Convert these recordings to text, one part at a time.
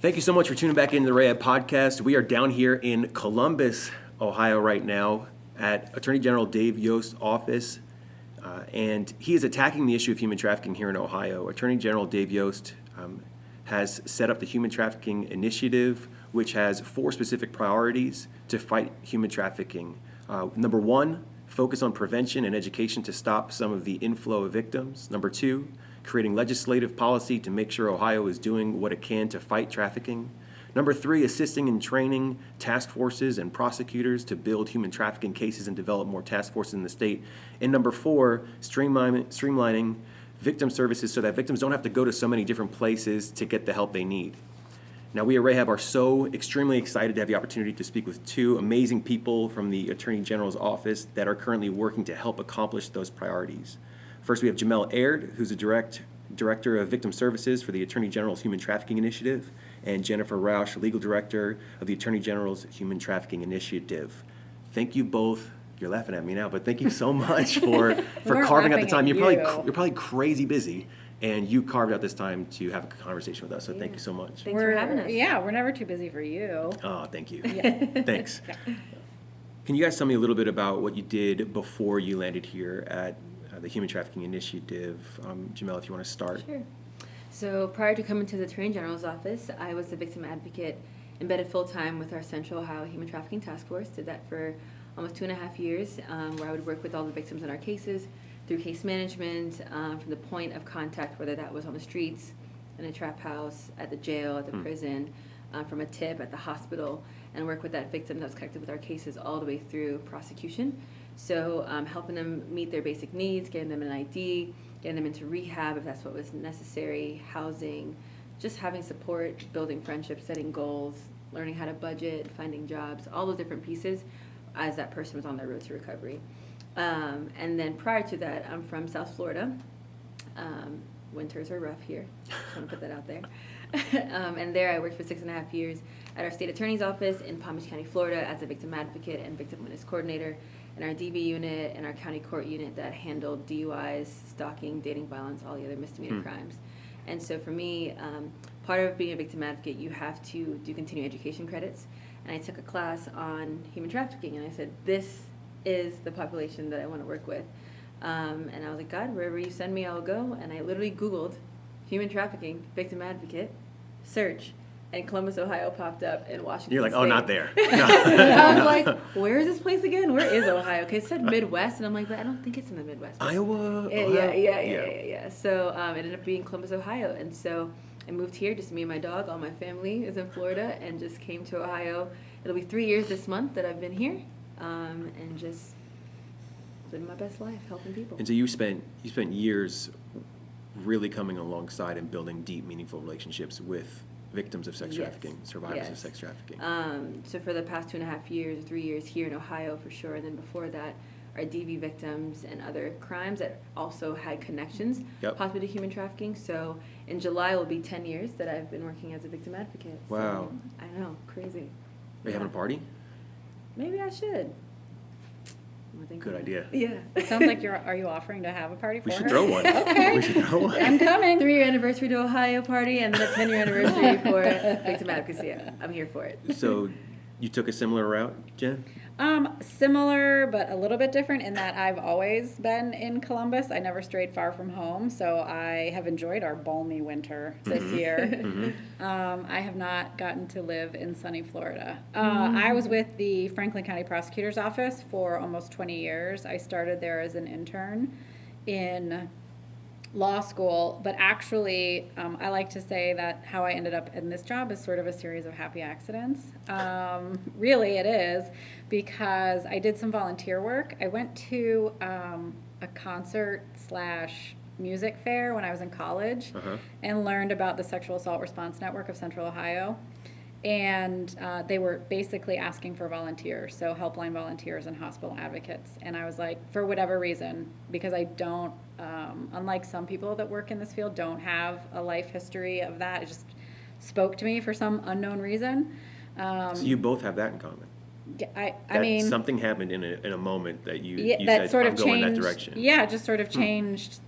Thank you so much for tuning back into the RAHAB podcast. We are down here in Columbus, Ohio right now at Attorney General Dave Yost's office, and he is attacking the issue of human trafficking here in Ohio. Attorney General Dave Yost has set up the Human Trafficking Initiative, which has 4 specific priorities to fight human trafficking. Number 1, focus on prevention and education to stop some of the inflow of victims. Number 2, creating legislative policy to make sure Ohio is doing what it can to fight trafficking. Number 3, assisting in training task forces and prosecutors to build human trafficking cases and develop more task forces in the state. And number 4, streamlining victim services so that victims don't have to go to so many different places to get the help they need. Now, we at RAHAB are so extremely excited to have the opportunity to speak with 2 amazing people from the Attorney General's office that are currently working to help accomplish those priorities. First, we have Jomel, who's the Director of Victim Services for the Attorney General's Human Trafficking Initiative, and Jennifer Rausch, Legal Director of the Attorney General's Human Trafficking Initiative. Thank you both. You're laughing at me now, but thank you so much for carving out the time. You're probably crazy busy, and you carved out this time to have a conversation with us. So thank you so much. Thanks for having us. Yeah, we're never too busy for you. Oh, thank you. Yeah. Thanks. Yeah. Can you guys tell me a little bit about what you did before you landed here at the Human Trafficking Initiative? Jomel, if you want to start. Sure. So prior to coming to the Attorney General's office, I was the victim advocate embedded full-time with our Central Ohio Human Trafficking Task Force. Did that for almost 2.5 years, where I would work with all the victims in our cases through case management, from the point of contact, whether that was on the streets, in a trap house, at the jail, at the prison, from a tip at the hospital, and work with that victim that was connected with our cases all the way through prosecution. So helping them meet their basic needs, getting them an ID, getting them into rehab if that's what was necessary, housing, just having support, building friendships, setting goals, learning how to budget, finding jobs, all those different pieces as that person was on their road to recovery. And then prior to that, I'm from South Florida. Winters are rough here. Just want to put that out there. And there I worked for 6.5 years at our state attorney's office in Palm Beach County, Florida, as a victim advocate and victim witness coordinator, in our DV unit and our county court unit that handled DUIs, stalking, dating violence, all the other misdemeanor crimes. And so for me, part of being a victim advocate, you have to do continuing education credits. And I took a class on human trafficking, and I said, this is the population that I want to work with. And I was like, God, wherever you send me, I'll go. And I literally Googled human trafficking, victim advocate, search, and Columbus, Ohio popped up, and Washington You're like, State. Oh, not there. I was like, where is this place again? Where is Ohio? Because it said Midwest, and I'm like, but I don't think it's in the Midwest. Iowa? Yeah. So it ended up being Columbus, Ohio. And so I moved here, just me and my dog. All my family is in Florida, and just came to Ohio. It'll be 3 years this month that I've been here, and just living my best life, helping people. And so you spent years really coming alongside and building deep, meaningful relationships with victims of sex trafficking, survivors of sex trafficking. So for the past 2.5 years, 3 years here in Ohio for sure, and then before that, our DV victims and other crimes that also had connections possibly to human trafficking. So in July will be 10 years that I've been working as a victim advocate. Wow. So, I know, crazy. Are you having a party? Maybe I should. Good idea. Yeah. It sounds like are you offering to have a party for We her? should throw one. Okay. We should throw one. I'm coming. 3-year anniversary to Ohio party, and then a 10-year anniversary for victim advocacy. I'm here for it. So you took a similar route, Jen? Similar, but a little bit different in that I've always been in Columbus. I never strayed far from home, so I have enjoyed our balmy winter this year. I have not gotten to live in sunny Florida. I was with the Franklin County Prosecutor's Office for almost 20 years. I started there as an intern in law school, but actually I like to say that how I ended up in this job is sort of a series of happy accidents. Really it is, because I did some volunteer work. I went to a concert/music fair when I was in college and learned about the Sexual Assault Response Network of Central Ohio. And they were basically asking for volunteers, so helpline volunteers and hospital advocates. And I was like, for whatever reason, because I don't, unlike some people that work in this field, don't have a life history of that. It just spoke to me for some unknown reason. So you both have that in common. I mean, something happened in a moment that you that said, sort I'm of going changed, that direction. Yeah, it just sort of changed.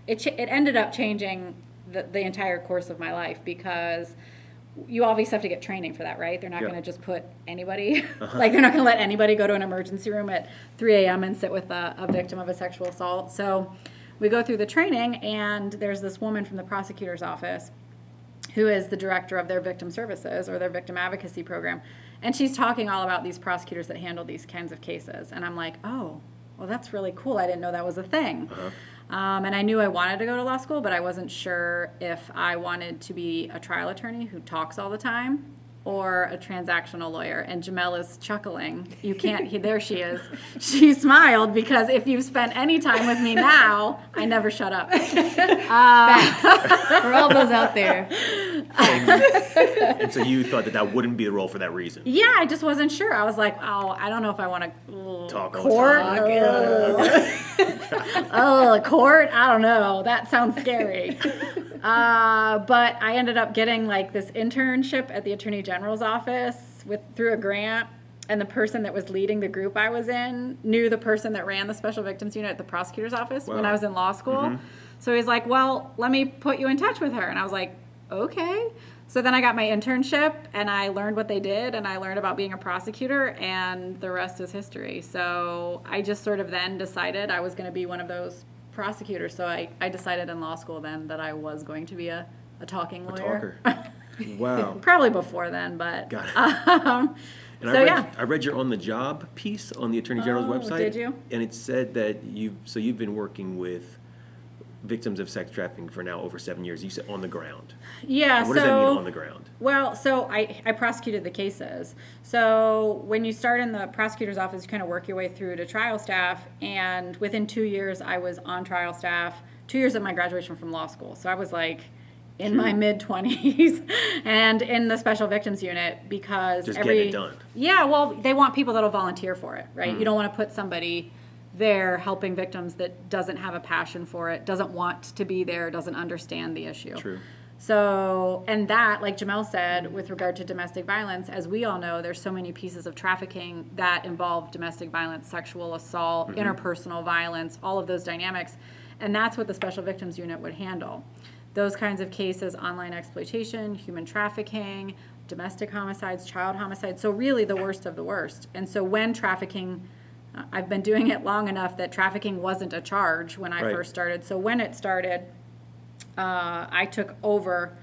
It ended up changing the entire course of my life, because you obviously have to get training for that, right? They're not Yeah. going to just put anybody, like they're not going to let anybody go to an emergency room at 3 a.m. and sit with a victim of a sexual assault. So we go through the training, and there's this woman from the prosecutor's office who is the director of their victim services or their victim advocacy program. And she's talking all about these prosecutors that handle these kinds of cases. And I'm like, oh, well, that's really cool. I didn't know that was a thing. And I knew I wanted to go to law school, but I wasn't sure if I wanted to be a trial attorney who talks all the time or a transactional lawyer. And Jomel is chuckling. You can't, there she is. She smiled because if you've spent any time with me now, I never shut up. For all those out there. And so you thought that wouldn't be the role for that reason. Yeah, I just wasn't sure. I was like, oh, I don't know if I want to Talk all the court. time. Court? I don't know. That sounds scary. But I ended up getting like this internship at the Attorney General's office through a grant. And the person that was leading the group I was in knew the person that ran the Special Victims Unit at the prosecutor's office when I was in law school. So he's like, well, let me put you in touch with her. And I was like, okay. So then I got my internship, and I learned what they did, and I learned about being a prosecutor, and the rest is history. So I just sort of then decided I was going to be one of those prosecutors. So I decided in law school then that I was going to be a talking lawyer. A talker. Wow. Probably before then, but Got it. And so I read your on-the-job piece on the Attorney General's website. Did you? And it said that you've been working with victims of sex trafficking for now over 7 years. You said on the ground. Yeah. What does that mean on the ground? Well, so I prosecuted the cases. So when you start in the prosecutor's office, you kind of work your way through to trial staff. And within 2 years, I was on trial staff. 2 years of my graduation from law school. So I was like in my mid-20s and in the Special Victims Unit because Just getting it done. Yeah, well, they want people that'll volunteer for it, right? You don't want to put somebody there helping victims that doesn't have a passion for it, doesn't want to be there, doesn't understand the issue. True. So, and that, like Jomel said, with regard to domestic violence, as we all know, there's so many pieces of trafficking that involve domestic violence, sexual assault, interpersonal violence, all of those dynamics. And that's what the Special Victims Unit would handle. Those kinds of cases, online exploitation, human trafficking, domestic homicides, child homicides, so really the worst of the worst. And so when trafficking, I've been doing it long enough that trafficking wasn't a charge when I first started. So when it started, I took over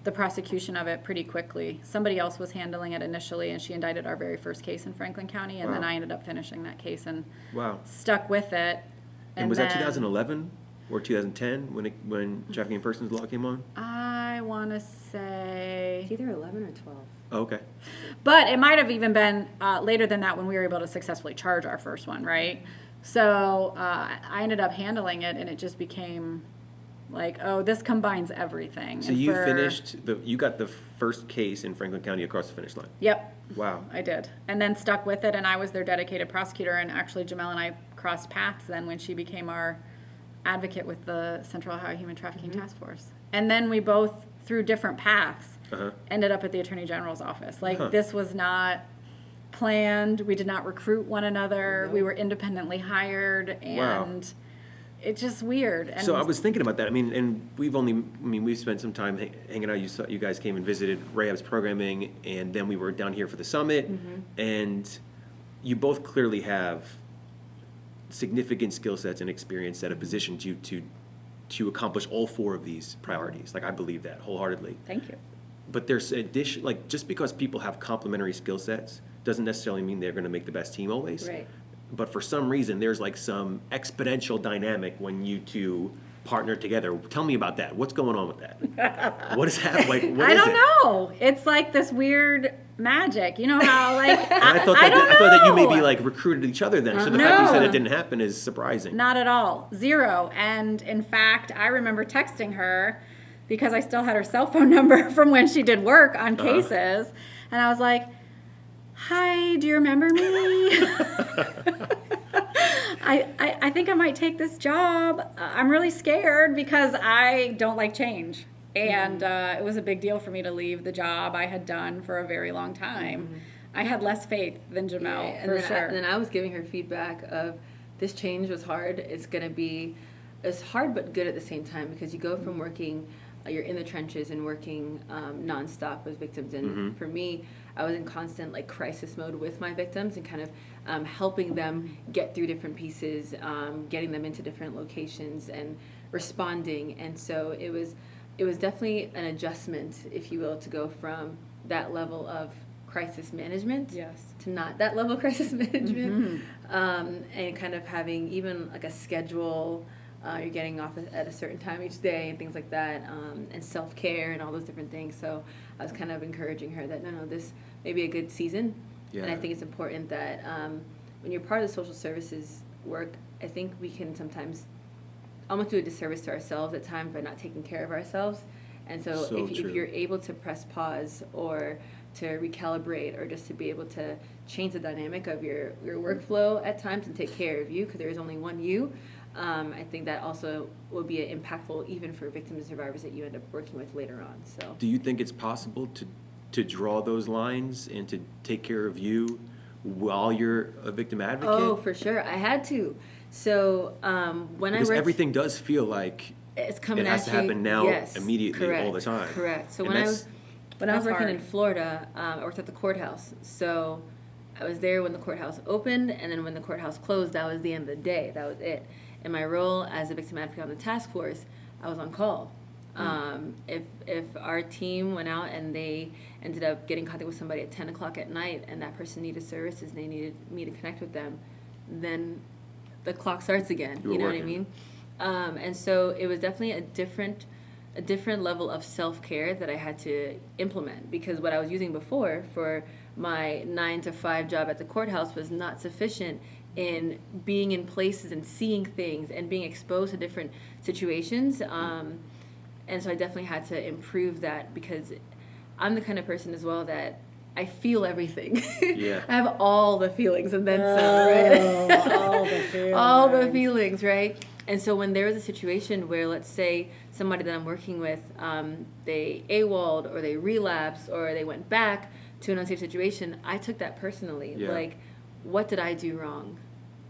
the prosecution of it pretty quickly. Somebody else was handling it initially, and she indicted our very first case in Franklin County, and then I ended up finishing that case and stuck with it. And was that 2011 or 2010 when trafficking in persons law came on? I want to say It's either 11 or 12. Oh, okay. But it might have even been later than that when we were able to successfully charge our first one, right? So I ended up handling it, and it just became like, oh, this combines everything. So you got the first case in Franklin County across the finish line. Yep. Wow. I did. And then stuck with it, and I was their dedicated prosecutor, and actually Jomel and I crossed paths then when she became our advocate with the Central Ohio Human Trafficking Task Force. And then we both, through different paths, ended up at the Attorney General's office. Like, this was not planned. We did not recruit one another. No. We were independently hired, and it's just weird. And so I was thinking about that. I mean, and we've spent some time hanging out. You guys came and visited RAHAB's programming, and then we were down here for the summit, and you both clearly have significant skill sets and experience that have positioned you to accomplish all four of these priorities. Like, I believe that wholeheartedly. Thank you. But there's just because people have complementary skill sets doesn't necessarily mean they're going to make the best team always. Right. But for some reason, there's like some exponential dynamic when you two partner together. Tell me about that. What's going on with that? What is that like? What I is don't it? know. It's like this weird magic. You know how like I thought that you maybe like recruited each other then. So the fact that you said it didn't happen is surprising. Not at all. Zero. And in fact, I remember texting her because I still had her cell phone number from when she did work on cases. And I was like, hi, do you remember me? I think I might take this job. I'm really scared because I don't like change. And it was a big deal for me to leave the job I had done for a very long time. I had less faith than Jomel, for sure. And then I was giving her feedback of this change was hard. It's hard but good at the same time because you go from working you're in the trenches and working nonstop with victims. And for me, I was in constant like crisis mode with my victims and kind of helping them get through different pieces, getting them into different locations and responding. And so it was definitely an adjustment, if you will, to go from that level of crisis management to not that level of crisis management, and kind of having even like a schedule. You're getting off at a certain time each day and things like that, and self-care and all those different things. So I was kind of encouraging her that no, this may be a good season. And I think it's important that when you're part of the social services work, I think we can sometimes almost do a disservice to ourselves at times by not taking care of ourselves. And so if you're able to press pause or to recalibrate or just to be able to change the dynamic of your workflow at times and take care of you, because there is only one you, I think that also will be impactful even for victims and survivors that you end up working with later on. So, do you think it's possible to draw those lines and to take care of you while you're a victim advocate? Oh, for sure. I had to. So because everything does feel like it's coming it has to happen now, immediately, correct, all the time. Correct. So and when I was working in Florida, I worked at the courthouse. So I was there when the courthouse opened, and then when the courthouse closed, that was the end of the day. That was it. And my role as a victim advocate on the task force, I was on call. If our team went out and they ended up getting in contact with somebody at 10 o'clock at night and that person needed services and they needed me to connect with them, then the clock starts again. You know what I mean? And so it was definitely a different level of self-care that I had to implement, because what I was using before for my 9 to 5 job at the courthouse was not sufficient in being in places and seeing things and being exposed to different situations. And so I definitely had to improve that, because I'm the kind of person as well that I feel everything. Yeah. I have all the feelings and then some, right? All the feelings. All the feelings, right? And so when there was a situation where, let's say, somebody that I'm working with, they AWOL'd or they relapsed or they went back to an unsafe situation, I took that personally. Yeah. Like, what did I do wrong?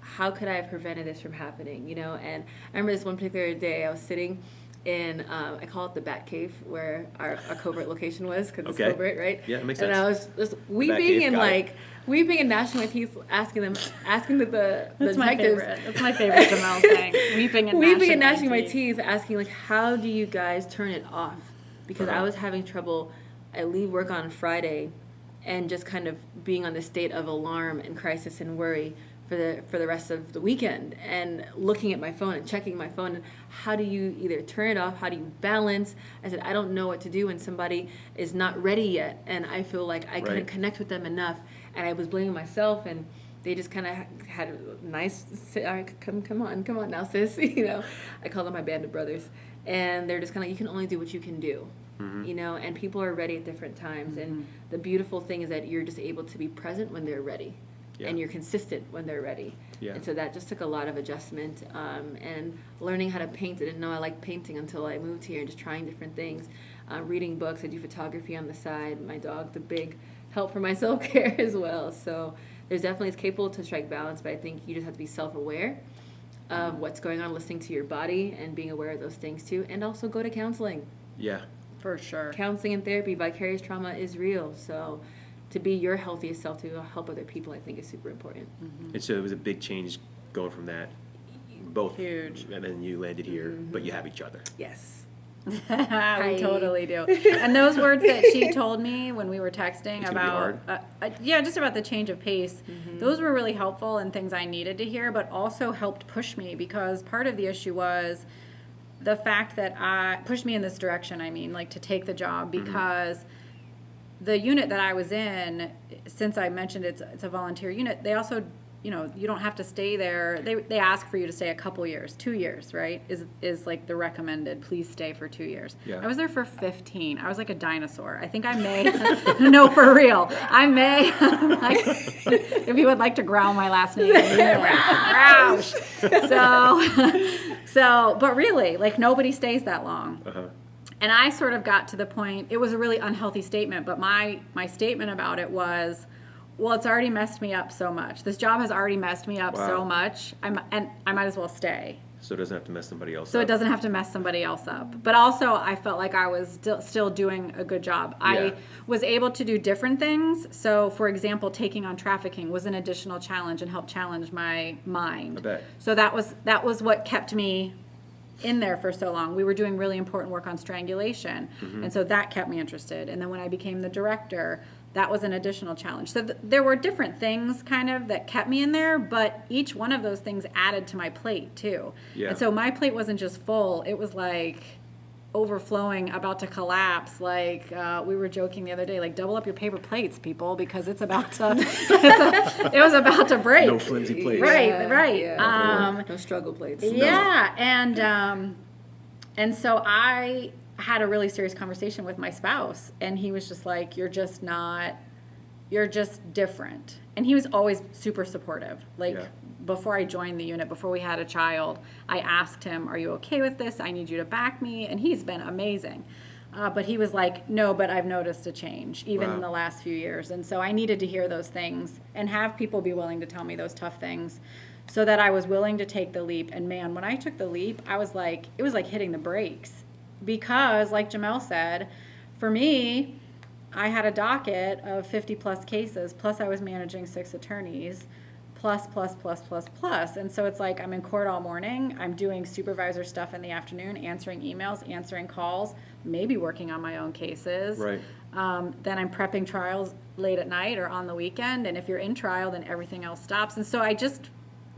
How could I have prevented this from happening? You know, and I remember this one particular day I was sitting in, I call it the Bat Cave, where our covert location was, because it's covert, right? Yeah, it makes sense. And I was just weeping and weeping and gnashing my teeth, asking the That's my detectives. favorite. That's my favorite Jomel saying. Weeping and gnashing my teeth, asking like, how do you guys turn it off? Because I was having trouble. I leave work on Friday, and just kind of being on this state of alarm and crisis and worry for the rest of the weekend, and looking at my phone and checking my phone. And how do you either turn it off? How do you balance? I said, I don't know what to do when somebody is not ready yet, and I feel like I couldn't connect with them enough, and I was blaming myself, and they just kind of had a nice, come on now, sis. You know, I call them my band of brothers, and they're just kind of, you can only do what you can do. You know, and people are ready at different times, and the beautiful thing is that you're just able to be present when they're ready. Yeah. And you're consistent when they're ready. Yeah. And so that just took a lot of adjustment, and learning how to paint. I didn't know I liked painting until I moved here, and just trying different things, reading books. I do photography on the side. My dog's a big help for my self-care as well. So there's definitely, it's capable to strike balance, but I think you just have to be self-aware of what's going on, listening to your body and being aware of those things too, and also go to counseling. Yeah. For sure. Counseling and therapy, vicarious trauma is real. So to be your healthiest self, to help other people, I think is super important. And so it was a big change going from that, both huge, and then you landed here, but you have each other. Yes. We totally do. And those words that she told me when we were texting about, just about the change of pace, those were really helpful and things I needed to hear, but also helped push me, because part of the issue was the fact that pushed me in this direction, like to take the job, because the unit that I was in, since I mentioned it's a volunteer unit, they also, you don't have to stay there. They ask for you to stay a couple years, 2 years, right? Is like the recommended, please stay for 2 years. Yeah. I was there for 15. I was like a dinosaur. I think I may, no, for real. I may, if you would like to growl my last name, Rausch. So, but really, like, nobody stays that long. And I sort of got to the point, it was a really unhealthy statement, but my statement about it was, well, it's already messed me up so much. This job has already messed me up so much, and I might as well stay. So it doesn't have to mess somebody else So up. it doesn't have to mess somebody else up. But also, I felt like I was still doing a good job. Yeah. I was able to do different things. So, for example, taking on trafficking was an additional challenge and helped challenge my mind. I bet. So that was what kept me in there for so long. We were doing really important work on strangulation. And so that kept me interested. And then when I became the director, that was an additional challenge. So there were different things kind of that kept me in there, but each one of those things added to my plate too. Yeah. And so my plate wasn't just full, it was like overflowing, about to collapse. Like we were joking the other day, like double up your paper plates, people, because it's about to, it was about to break. No flimsy plates. Right. Yeah. No struggle plates. Yeah, and so I had a really serious conversation with my spouse, and he was just like, you're just different. And he was always super supportive. Like, Yeah. before I joined the unit, before we had a child, I asked him, are you okay with this? I need you to back me. And he's been amazing. But he was like, no, but I've noticed a change, even in the last few years. And so I needed to hear those things and have people be willing to tell me those tough things, so that I was willing to take the leap. And man, when I took the leap, I was like, it was like hitting the brakes. Because, like Jomel said, for me, I had a docket of 50 plus cases, plus I was managing 6 attorneys, plus. And so it's like I'm in court all morning, I'm doing supervisor stuff in the afternoon, answering emails, answering calls, maybe working on my own cases. Right. Then I'm prepping trials late at night or on the weekend, and if you're in trial, then everything else stops. And so I just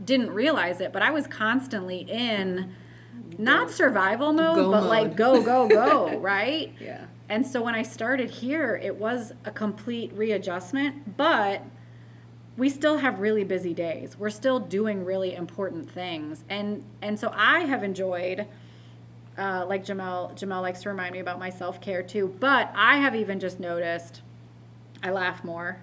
didn't realize it, but I was constantly in not survival mode, but like go, right? Yeah. And so when I started here, it was a complete readjustment, but we still have really busy days. We're still doing really important things. And so I have enjoyed, like Jomel likes to remind me about my self-care too, but I have even just noticed I laugh more.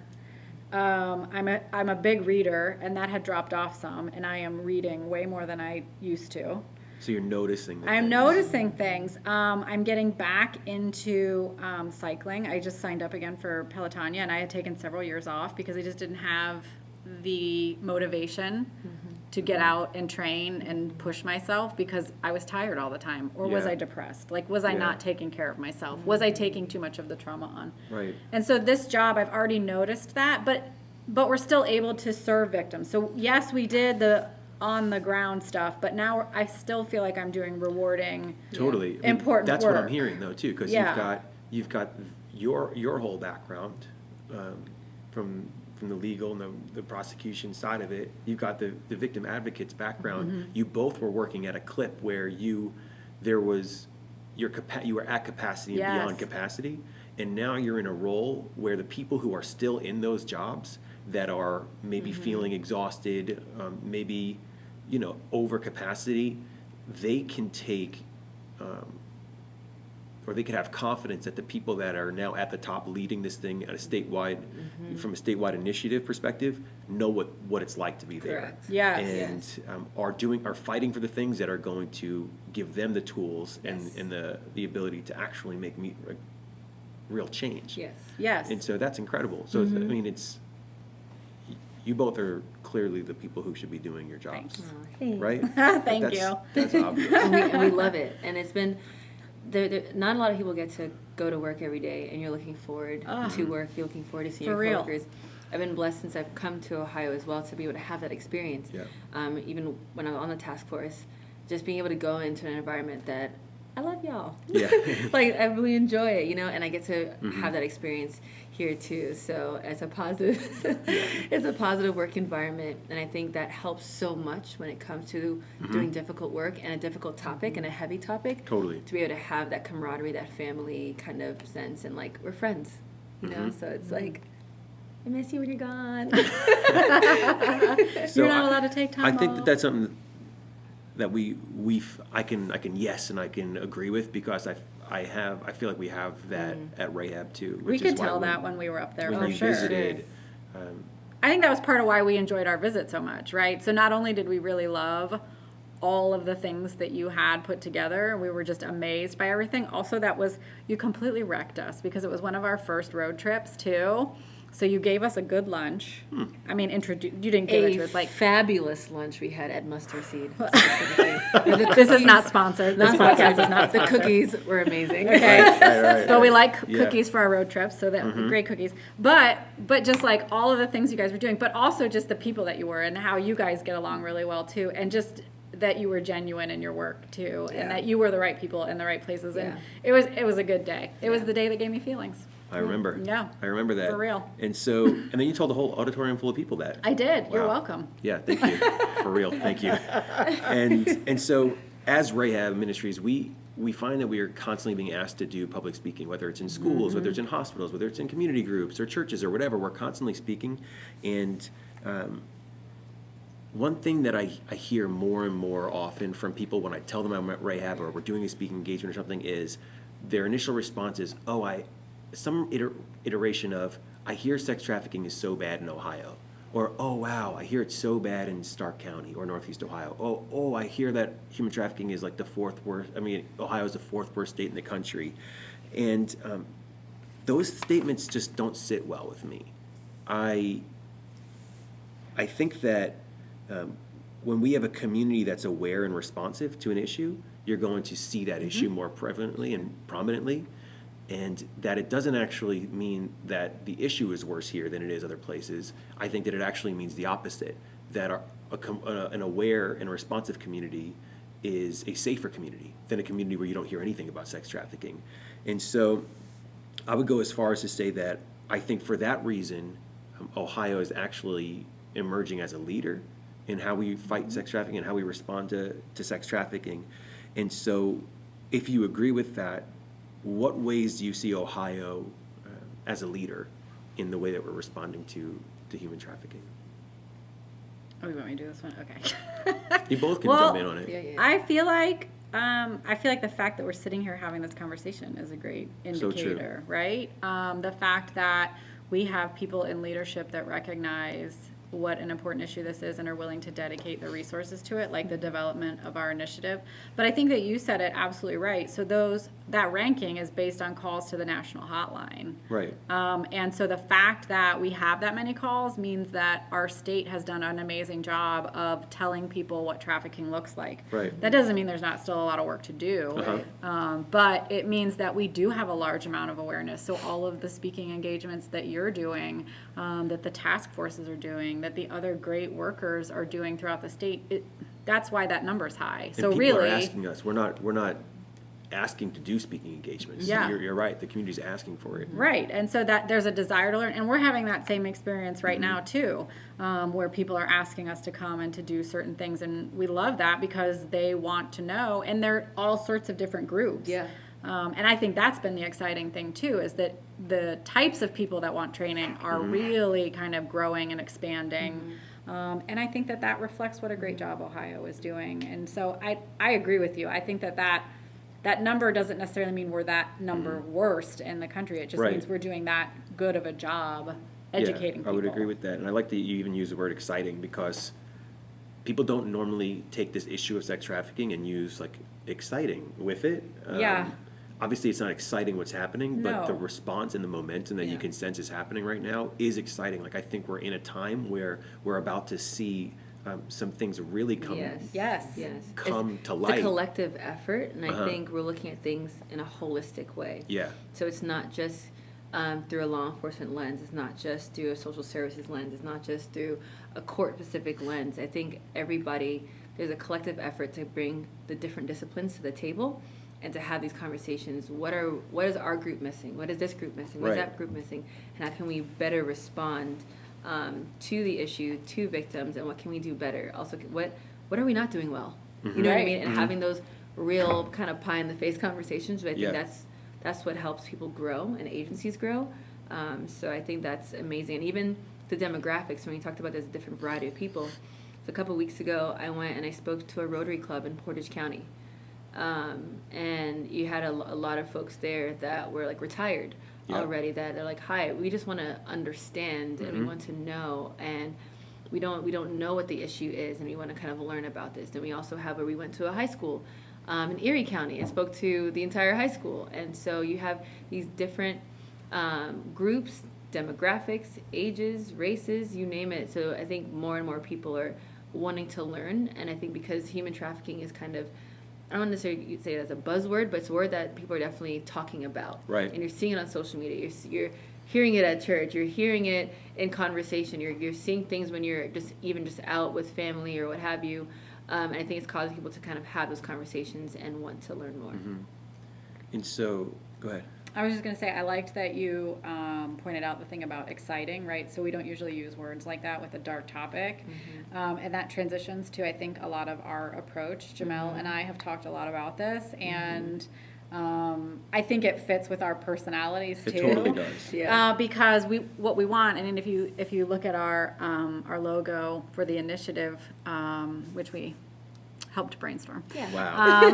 I'm a big reader, and that had dropped off some, and I am reading way more than I used to. So you're noticing the I'm things. noticing things. I'm getting back into cycling. I just signed up again for Pelotonia, and I had taken several years off because I just didn't have the motivation to get out and train and push myself, because I was tired all the time. Or was Yeah. I depressed? Like, was I Yeah. not taking care of myself? Was I taking too much of the trauma on? Right. And so this job, I've already noticed that, but we're still able to serve victims. So yes, we did the on the ground stuff, but now I still feel like I'm doing rewarding, Totally. I mean, important that's what I'm work. hearing though too, because Yeah. you've got your whole background from the legal and the prosecution side of it. You've got the victim advocate's background. Mm-hmm. You both were working at a clip where you were at capacity and Yes. beyond capacity, and now you're in a role where the people who are still in those jobs that are maybe Mm-hmm. feeling exhausted, maybe over capacity, they can take or they could have confidence that the people that are now at the top leading this thing at a statewide, from a statewide initiative perspective, know what it's like to be there. Correct. Yes. And are fighting for the things that are going to give them the tools and the ability to actually make real change. Yes. Yes. And so that's incredible. So I mean, you both are clearly the people who should be doing your jobs, right? Thank you. That's obvious. And we love it. And it's been, not a lot of people get to go to work every day, and you're looking forward to work. You're looking forward to seeing For your real. coworkers. I've been blessed since I've come to Ohio as well to be able to have that experience. Yeah. Even when I'm on the task force, just being able to go into an environment that I love y'all. Yeah. Like, I really enjoy it, and I get to have that experience here too. So it's a positive work environment, and I think that helps so much when it comes to doing difficult work and a difficult topic and a heavy topic. Totally. To be able to have that camaraderie, that family kind of sense, and like we're friends, So it's like, I miss you when you're gone. So You're not allowed to take time I think off. that's something that I can yes and I can agree with, because I feel like we have that at RAHAB too. We which could is why tell that when we were up there, when for we sure. visited. I think that was part of why we enjoyed our visit so much, right? So not only did we really love all of the things that you had put together, we were just amazed by everything. Also, you completely wrecked us, because it was one of our first road trips too. So you gave us a good lunch. I mean, you didn't give it to us. Like, fabulous lunch we had at Mustard Seed. this is not sponsored. This podcast is not The sponsored. cookies were amazing. Okay. Right. But we like Yeah. cookies for our road trips, so that great cookies. But just like all of the things you guys were doing, but also just the people that you were and how you guys get along really well too, and just that you were genuine in your work too, Yeah. and that you were the right people in the right places, and Yeah. it was a good day. It was the day that gave me feelings. I remember. Yeah. I remember that. For real. And so, and then you told the whole auditorium full of people that. I did. You're Wow. welcome. Yeah, thank you. For real, thank you. And so, as RAHAB Ministries, we find that we are constantly being asked to do public speaking, whether it's in schools, whether it's in hospitals, whether it's in community groups or churches or whatever. We're constantly speaking. And one thing that I hear more and more often from people when I tell them I'm at RAHAB or we're doing a speaking engagement or something is their initial response is, some iteration of, I hear sex trafficking is so bad in Ohio. Or, oh, wow, I hear it's so bad in Stark County or Northeast Ohio. Oh, I hear that human trafficking is like the fourth worst. I mean, Ohio is the fourth worst state in the country. And those statements just don't sit well with me. I think that when we have a community that's aware and responsive to an issue, you're going to see that issue more prevalently and prominently. And that it doesn't actually mean that the issue is worse here than it is other places. I think that it actually means the opposite, that an aware and responsive community is a safer community than a community where you don't hear anything about sex trafficking. And so I would go as far as to say that I think for that reason, Ohio is actually emerging as a leader in how we fight sex trafficking and how we respond to sex trafficking. And so if you agree with that, what ways do you see Ohio as a leader in the way that we're responding to human trafficking? Oh, you want me to do this one? Okay. You both can Well, jump in on it. Yeah. I feel like the fact that we're sitting here having this conversation is a great So true. indicator, right? The fact that we have people in leadership that recognize what an important issue this is and are willing to dedicate the resources to it, like the development of our initiative. But I think that you said it absolutely right. So that ranking is based on calls to the national hotline. Right. And so the fact that we have that many calls means that our state has done an amazing job of telling people what trafficking looks like. Right. That doesn't mean there's not still a lot of work to do, but it means that we do have a large amount of awareness. So all of the speaking engagements that you're doing, that the task forces are doing, that the other great workers are doing throughout the state, that's why that number's high. And So people really, are asking us. We're not asking to do speaking engagements. Yeah. You're right. The community's asking for it. right, and so that there's a desire to learn, and we're having that same experience right now too, where people are asking us to come and to do certain things, and we love that because they want to know, and they're all sorts of different groups. Yeah. And I think that's been the exciting thing too, is that the types of people that want training are really kind of growing and expanding. And I think that reflects what a great job Ohio is doing. And so I agree with you. I think that number doesn't necessarily mean we're that number worst in the country. It just Right. means we're doing that good of a job educating people. I would agree with that. And I like that you even use the word exciting because people don't normally take this issue of sex trafficking and use like exciting with it. Yeah. Obviously, it's not exciting what's happening, but the No. response and the momentum that you Yeah. can sense is happening right now is exciting. Like, I think we're in a time where we're about to see some things really come Yes. come It's to a light. collective effort, and Uh-huh. I think we're looking at things in a holistic way. Yeah. So it's not just through a law enforcement lens. It's not just through a social services lens. It's not just through a court-specific lens. I think there's a collective effort to bring the different disciplines to the table and to have these conversations. What is our group missing? What is this group missing? What is Right. that group missing? And how can we better respond to the issue, to victims, and what can we do better? Also, what are we not doing well? You know what I Right. mean? And having those real kind of pie-in-the-face conversations, but I think Yeah. that's what helps people grow and agencies grow. So I think that's amazing. And even the demographics, when you talked about there's a different variety of people. So a couple weeks ago, I went and I spoke to a Rotary Club in Portage County. And you had a lot of folks there that were like retired already, that they're like, hi, we just want to understand and we want to know, and we don't know what the issue is, and we want to kind of learn about this. Then we also have where we went to a high school in Erie County and spoke to the entire high school. And so you have these different groups demographics, ages, races, you name it. So I think more and more people are wanting to learn, and I think because human trafficking is kind of, I don't necessarily say it as a buzzword, but it's a word that people are definitely talking about. Right. And you're seeing it on social media. You're hearing it at church. You're hearing it in conversation. You're seeing things when you're just out with family or what have you. And I think it's causing people to kind of have those conversations and want to learn more. Mm-hmm. And so, go ahead. I was just going to say, I liked that you pointed out the thing about exciting, right? So we don't usually use words like that with a dark topic. And that transitions to, I think, a lot of our approach. Jomel and I have talked a lot about this, and I think it fits with our personalities, too. It totally does. Yeah. Because what we want, and if you look at our logo for the initiative, which we helped brainstorm. Yeah. Wow.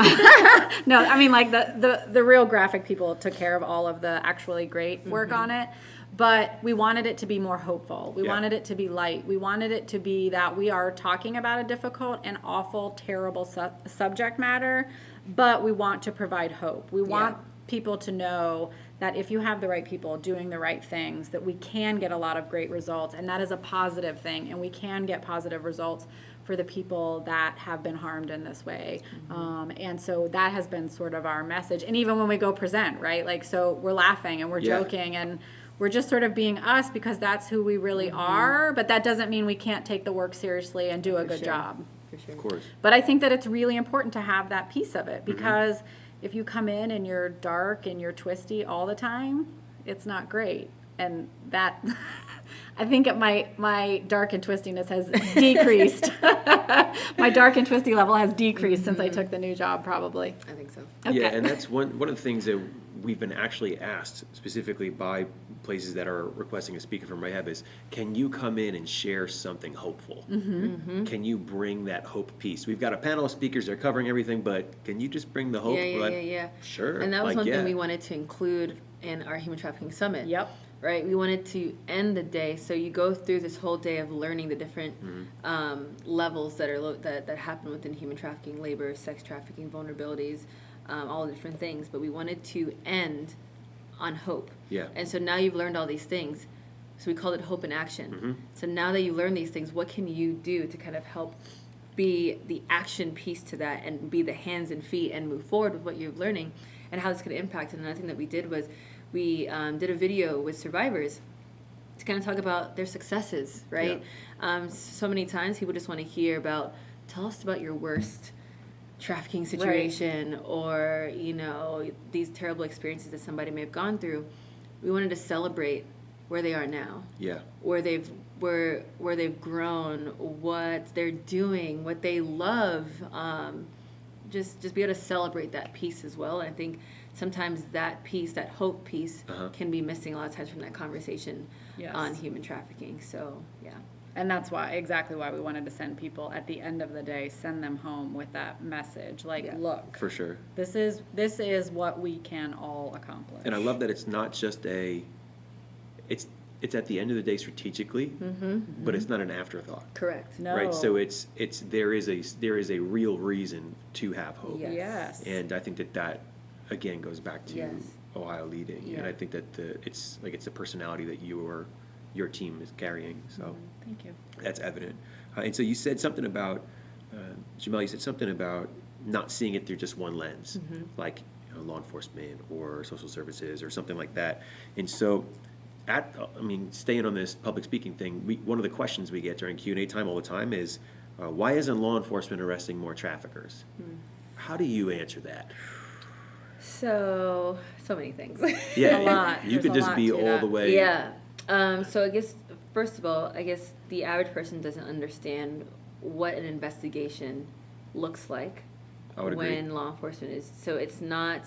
No, I mean, like the real graphic people took care of all of the actually great work on it, but we wanted it to be more hopeful. We wanted it to be light. We wanted it to be that we are talking about a difficult and awful, terrible subject matter, but we want to provide hope. We want people to know that if you have the right people doing the right things, that we can get a lot of great results, and that is a positive thing, and we can get positive results for the people that have been harmed in this way. And so that has been sort of our message. And even when we go present, right? Like, so we're laughing and we're joking and we're just sort of being us because that's who we really are. But that doesn't mean we can't take the work seriously and do a good job. For sure. Of course. But I think that it's really important to have that piece of it, because if you come in and you're dark and you're twisty all the time, it's not great. And that, I think my dark and twistiness has decreased. My dark and twisty level has decreased since I took the new job, probably. I think so. Okay. Yeah, and that's one of the things that we've been actually asked specifically by places that are requesting a speaker from RAHAB is, can you come in and share something hopeful? Can you bring that hope piece? We've got a panel of speakers that are covering everything, but can you just bring the hope? Yeah. Sure. And that was one thing we wanted to include in our Human Trafficking Summit. Yep. Right, we wanted to end the day, so you go through this whole day of learning the different levels that are that happen within human trafficking, labor, sex trafficking, vulnerabilities, all the different things. But we wanted to end on hope. Yeah. And so now you've learned all these things, so we called it Hope in Action. So now that you learn these things, what can you do to kind of help be the action piece to that, and be the hands and feet, and move forward with what you're learning, and how it's going to impact? And another thing that we did was, we did a video with survivors to kind of talk about their successes, right? So many times people just want to hear about, tell us about your worst trafficking situation, or, you know, these terrible experiences that somebody may have gone through. We wanted to celebrate where they are now. Yeah. Where they've grown, what they're doing, what they love. Just be able to celebrate that piece as well. And I think sometimes that piece, that hope piece, can be missing a lot of times from that conversation on human trafficking. So, yeah. And that's exactly why we wanted to send people at the end of the day, send them home with that message. Like, look, For sure. this is what we can all accomplish. And I love that it's not just it's at the end of the day strategically, but it's not an afterthought. Correct. No. Right, so there is a real reason to have hope. Yes. And I think that again goes back to Yes. Ohio leading, Yeah. and I think that it's a personality that your team is carrying. So Thank you. that's evident. And so you said something about Jomel. You said something about not seeing it through just one lens, like law enforcement or social services or something like that. And so, staying on this public speaking thing, one of the questions we get during Q&A time all the time is, why isn't law enforcement arresting more traffickers? How do you answer that? So many things. Yeah, A lot. you There's could a just lot be to all that. the way. Yeah. So I guess, first of all, the average person doesn't understand what an investigation looks like I would agree. when law enforcement is. So it's not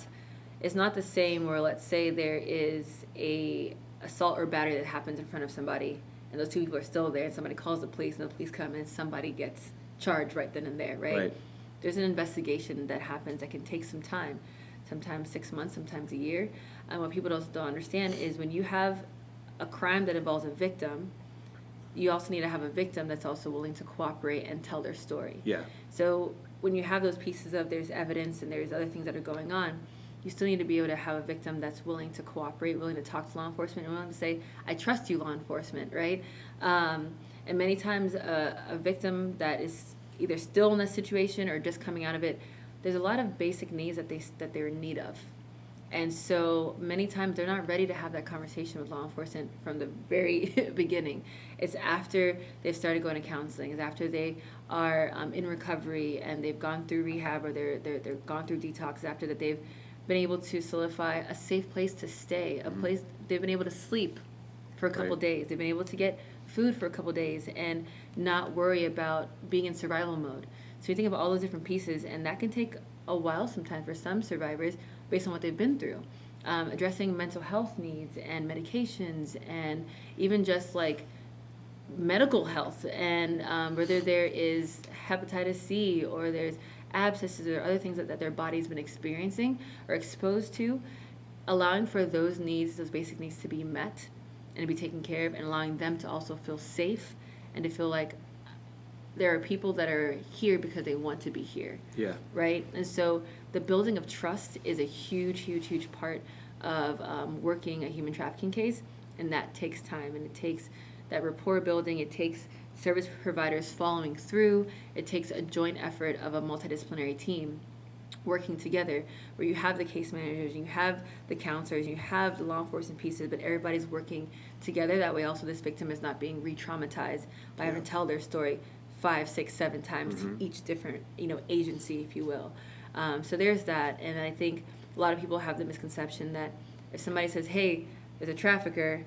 the same where, let's say there is a assault or battery that happens in front of somebody, and those two people are still there, and somebody calls the police, and the police come, and somebody gets charged right then and there, right? There's an investigation that happens that can take some time, sometimes 6 months, sometimes a year. And what people don't understand is when you have a crime that involves a victim, you also need to have a victim that's also willing to cooperate and tell their story. Yeah. So when you have those pieces of there's evidence and there's other things that are going on, you still need to be able to have a victim that's willing to cooperate, willing to talk to law enforcement, and willing to say, I trust you, law enforcement, right? And many times a victim that is either still in this situation or just coming out of it, there's a lot of basic needs that they're in need of. And so many times they're not ready to have that conversation with law enforcement from the very beginning. It's after they've started going to counseling. It's after they are in recovery and they've gone through rehab or they're gone through detox. After that they've been able to solidify a safe place to stay, a place they've been able to sleep for a couple days. They've been able to get food for a couple days and not worry about being in survival mode. So you think about all those different pieces, and that can take a while sometimes for some survivors based on what they've been through. Addressing mental health needs and medications and even just like medical health, and whether there is hepatitis C or there's abscesses or other things that their body's been experiencing or exposed to, allowing for those needs, those basic needs to be met and to be taken care of, and allowing them to also feel safe and to feel like there are people that are here because they want to be here. Yeah. Right? And so the building of trust is a huge, huge, huge part of working a human trafficking case, and that takes time, and it takes that rapport building, it takes service providers following through, it takes a joint effort of a multidisciplinary team working together, where you have the case managers, you have the counselors, you have the law enforcement pieces, but everybody's working together. That way also this victim is not being re-traumatized by having to tell their story 5, 6, 7 times to each different, agency, if you will. So there's that, and I think a lot of people have the misconception that if somebody says, hey, there's a trafficker,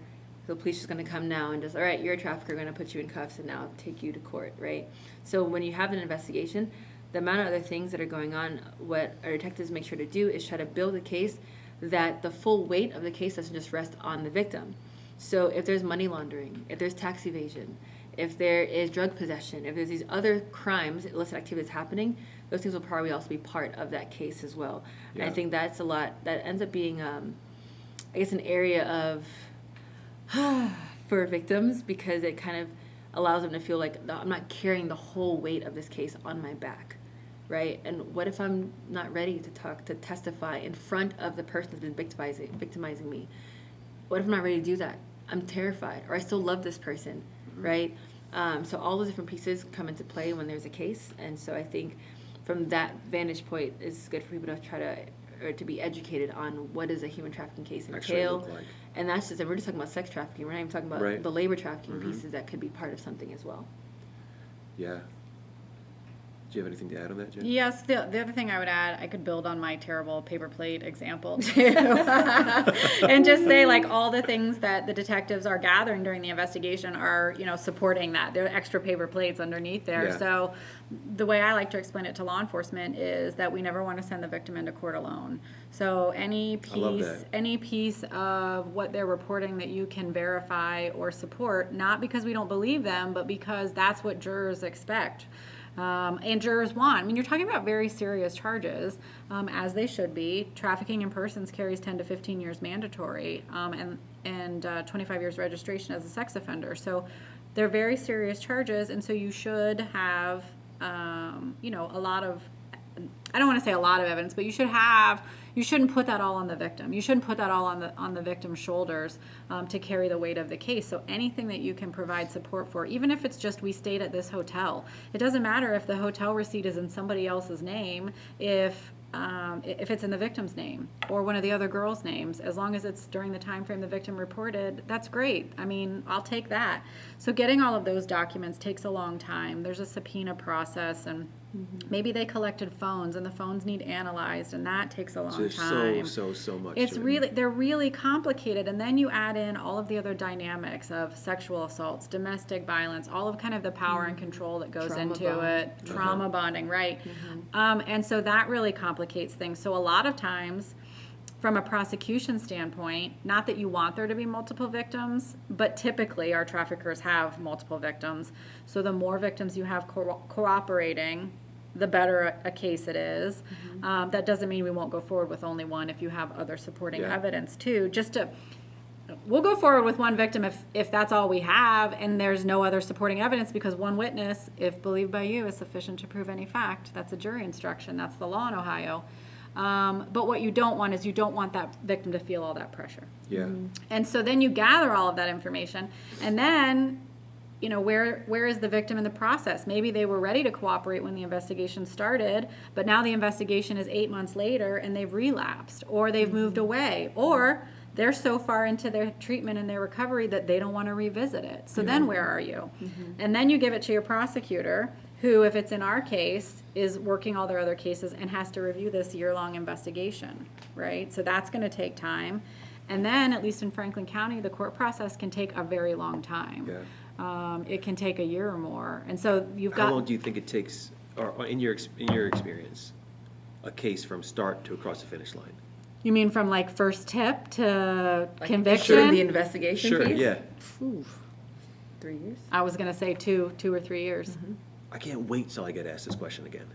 the police is going to come now and just, all right, you're a trafficker, going to put you in cuffs and now take you to court, right? So when you have an investigation, the amount of other things that are going on, what our detectives make sure to do is try to build a case that the full weight of the case doesn't just rest on the victim. So if there's money laundering, if there's tax evasion, if there is drug possession, if there's these other crimes, illicit activities happening, those things will probably also be part of that case as well. Yeah. And I think that's a lot, that ends up being, I guess, an area of, for victims, because it kind of allows them to feel like I'm not carrying the whole weight of this case on my back, right? And what if I'm not ready to testify in front of the person who's been victimizing me? What if I'm not ready to do that? I'm terrified, or I still love this person, right? So all those different pieces come into play when there's a case, and so I think from that vantage point, it's good for people to try to, or to be educated on what does a human trafficking case entail. Look like. And that's just, and we're just talking about sex trafficking. We're not even talking about the labor trafficking pieces that could be part of something as well. Yeah. Do you have anything to add on that, Jen? Yes, the other thing I would add, I could build on my terrible paper plate example too, and just say like all the things that the detectives are gathering during the investigation are, supporting that. There are extra paper plates underneath there. Yeah. So the way I like to explain it to law enforcement is that we never want to send the victim into court alone. So any piece of what they're reporting that you can verify or support, not because we don't believe them, but because that's what jurors expect. And jurors want. I mean, you're talking about very serious charges, as they should be. Trafficking in persons carries 10 to 15 years mandatory, and 25 years registration as a sex offender. So they're very serious charges, and so you should have, a lot of, I don't want to say a lot of evidence, but you shouldn't put that all on the victim. You shouldn't put that all on the victim's shoulders to carry the weight of the case. So anything that you can provide support for, even if it's just we stayed at this hotel, it doesn't matter if the hotel receipt is in somebody else's name, if it's in the victim's name or one of the other girls' names, as long as it's during the time frame the victim reported, that's great. I mean, I'll take that. So getting all of those documents takes a long time. There's a subpoena process, and maybe they collected phones, and the phones need analyzed, and that takes a long time. So much. It's they're really complicated, and then you add in all of the other dynamics of sexual assaults, domestic violence, all of kind of the power and control that goes trauma bonding, right? And so that really complicates things. So a lot of times, from a prosecution standpoint, not that you want there to be multiple victims, but typically our traffickers have multiple victims. So the more victims you have cooperating, the better a case it is. That doesn't mean we won't go forward with only one if you have other supporting evidence too. We'll go forward with one victim if that's all we have and there's no other supporting evidence, because one witness, if believed by you, is sufficient to prove any fact. That's a jury instruction. That's the law in Ohio. But what you don't want is you don't want that victim to feel all that pressure. Yeah. And so then you gather all of that information, and then, you know, where is the victim in the process? Maybe they were ready to cooperate when the investigation started, but now the investigation is 8 months later and they've relapsed, or they've moved away, or they're so far into their treatment and their recovery that they don't want to revisit it. So then where are you? And then you give it to your prosecutor, who, if it's in our case, is working all their other cases and has to review this year-long investigation, right? So that's going to take time. And then, at least in Franklin County, the court process can take a very long time. Yeah. It can take a year or more. And so you've got... How long do you think it takes, or in your experience, a case from start to across the finish line? You mean from like first tip to Like conviction? during the investigation Sure, piece? yeah. Ooh, 3 years? I was going to say two or 3 years. I can't wait till I get asked this question again.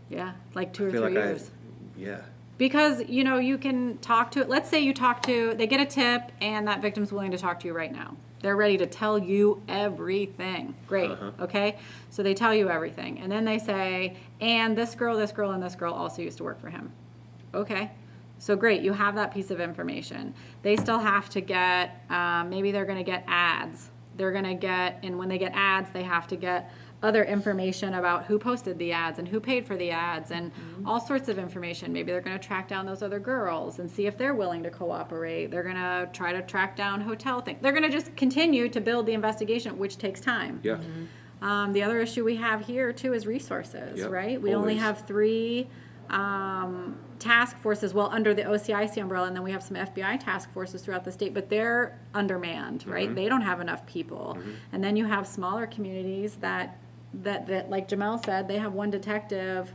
Yeah, like 2 I or feel 3 like years. yeah. Because, you know, you can talk to, let's say you talk to, they get a tip and that victim's willing to talk to you right now. They're ready to tell you everything. Great, okay? So they tell you everything. And then they say, and this girl, and this girl also used to work for him. Okay, so great, you have that piece of information. They still have to get, maybe they're gonna get ads. They're gonna get, and when they get ads, they have to get other information about who posted the ads and who paid for the ads and all sorts of information. Maybe they're going to track down those other girls and see if they're willing to cooperate. They're going to try to track down hotel things. They're going to just continue to build the investigation, which takes time. Yeah. The other issue we have here too is resources, Yep, right? We only always. have 3 task forces, well, under the OCIC umbrella, and then we have some FBI task forces throughout the state, but they're undermanned, right? They don't have enough people. And then you have smaller communities that like Jomel said, they have one detective,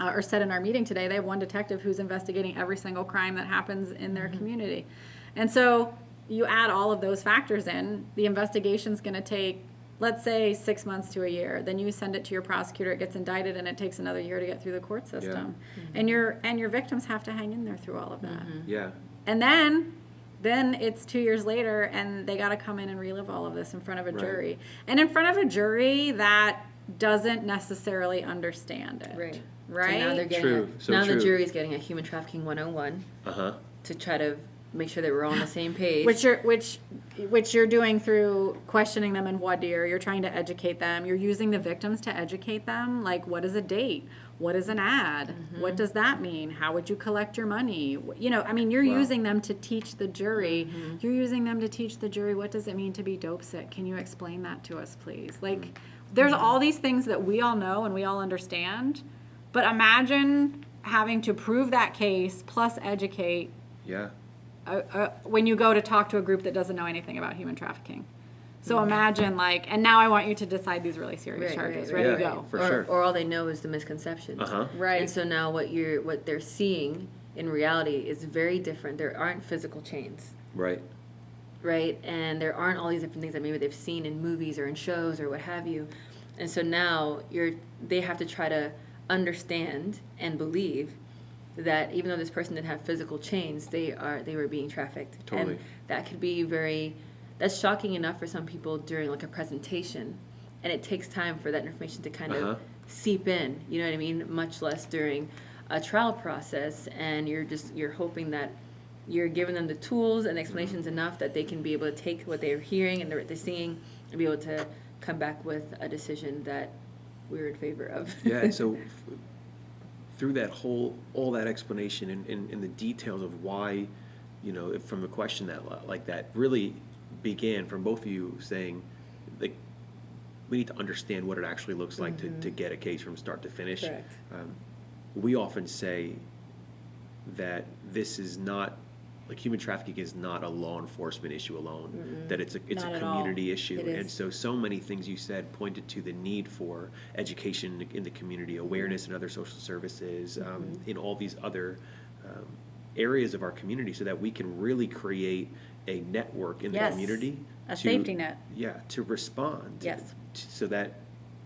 or said in our meeting today, they have one detective who's investigating every single crime that happens in their community. And so you add all of those factors in, the investigation's going to take, let's say, 6 months to a year. Then you send it to your prosecutor, it gets indicted, and it takes another year to get through the court system. And your victims have to hang in there through all of that. Yeah. And then it's 2 years later, and they got to come in and relive all of this in front of a jury. And in front of a jury that doesn't necessarily understand it. Right. Right? So now they're getting True, so now true. the jury's getting a human trafficking 101 to try to make sure that we're all on the same page. Which you're doing through questioning them in voir dire. You're trying to educate them. You're using the victims to educate them. Like, what is a date? What is an ad? What does that mean? How would you collect your money? You know, I mean, you're using them to teach the jury. You're using them to teach the jury, what does it mean to be dope sick? Can you explain that to us, please? Like, there's all these things that we all know and we all understand, but imagine having to prove that case plus educate Yeah. when you go to talk to a group that doesn't know anything about human trafficking. So imagine, like, and now I want you to decide these really serious charges. Ready to go. For sure. Or all they know is the misconceptions. Right. And so now what they're seeing in reality is very different. There aren't physical chains, Right. right? And there aren't all these different things that maybe they've seen in movies or in shows or what have you. And so now they have to try to understand and believe that even though this person didn't have physical chains, they were being trafficked. Totally. And that could be that's shocking enough for some people during like a presentation, and it takes time for that information to kind of seep in, you know what I mean, much less during a trial process. And you're hoping that you're giving them the tools and explanations enough that they can be able to take what they're hearing and what they're seeing and be able to come back with a decision that we're in favor of. Yeah, so through all that explanation and the details of why, you know, from a question that like that really began from both of you saying, like, we need to understand what it actually looks like to get a case from start to finish. Correct. We often say that this is not, like, human trafficking is not a law enforcement issue alone, that it's a Not at all. community issue. It is. And so many things you said pointed to the need for education in the community, awareness in other social services, in all these other areas of our community, so that we can really create a network in the Yes. community. A safety net. Yeah, to respond. Yes. So that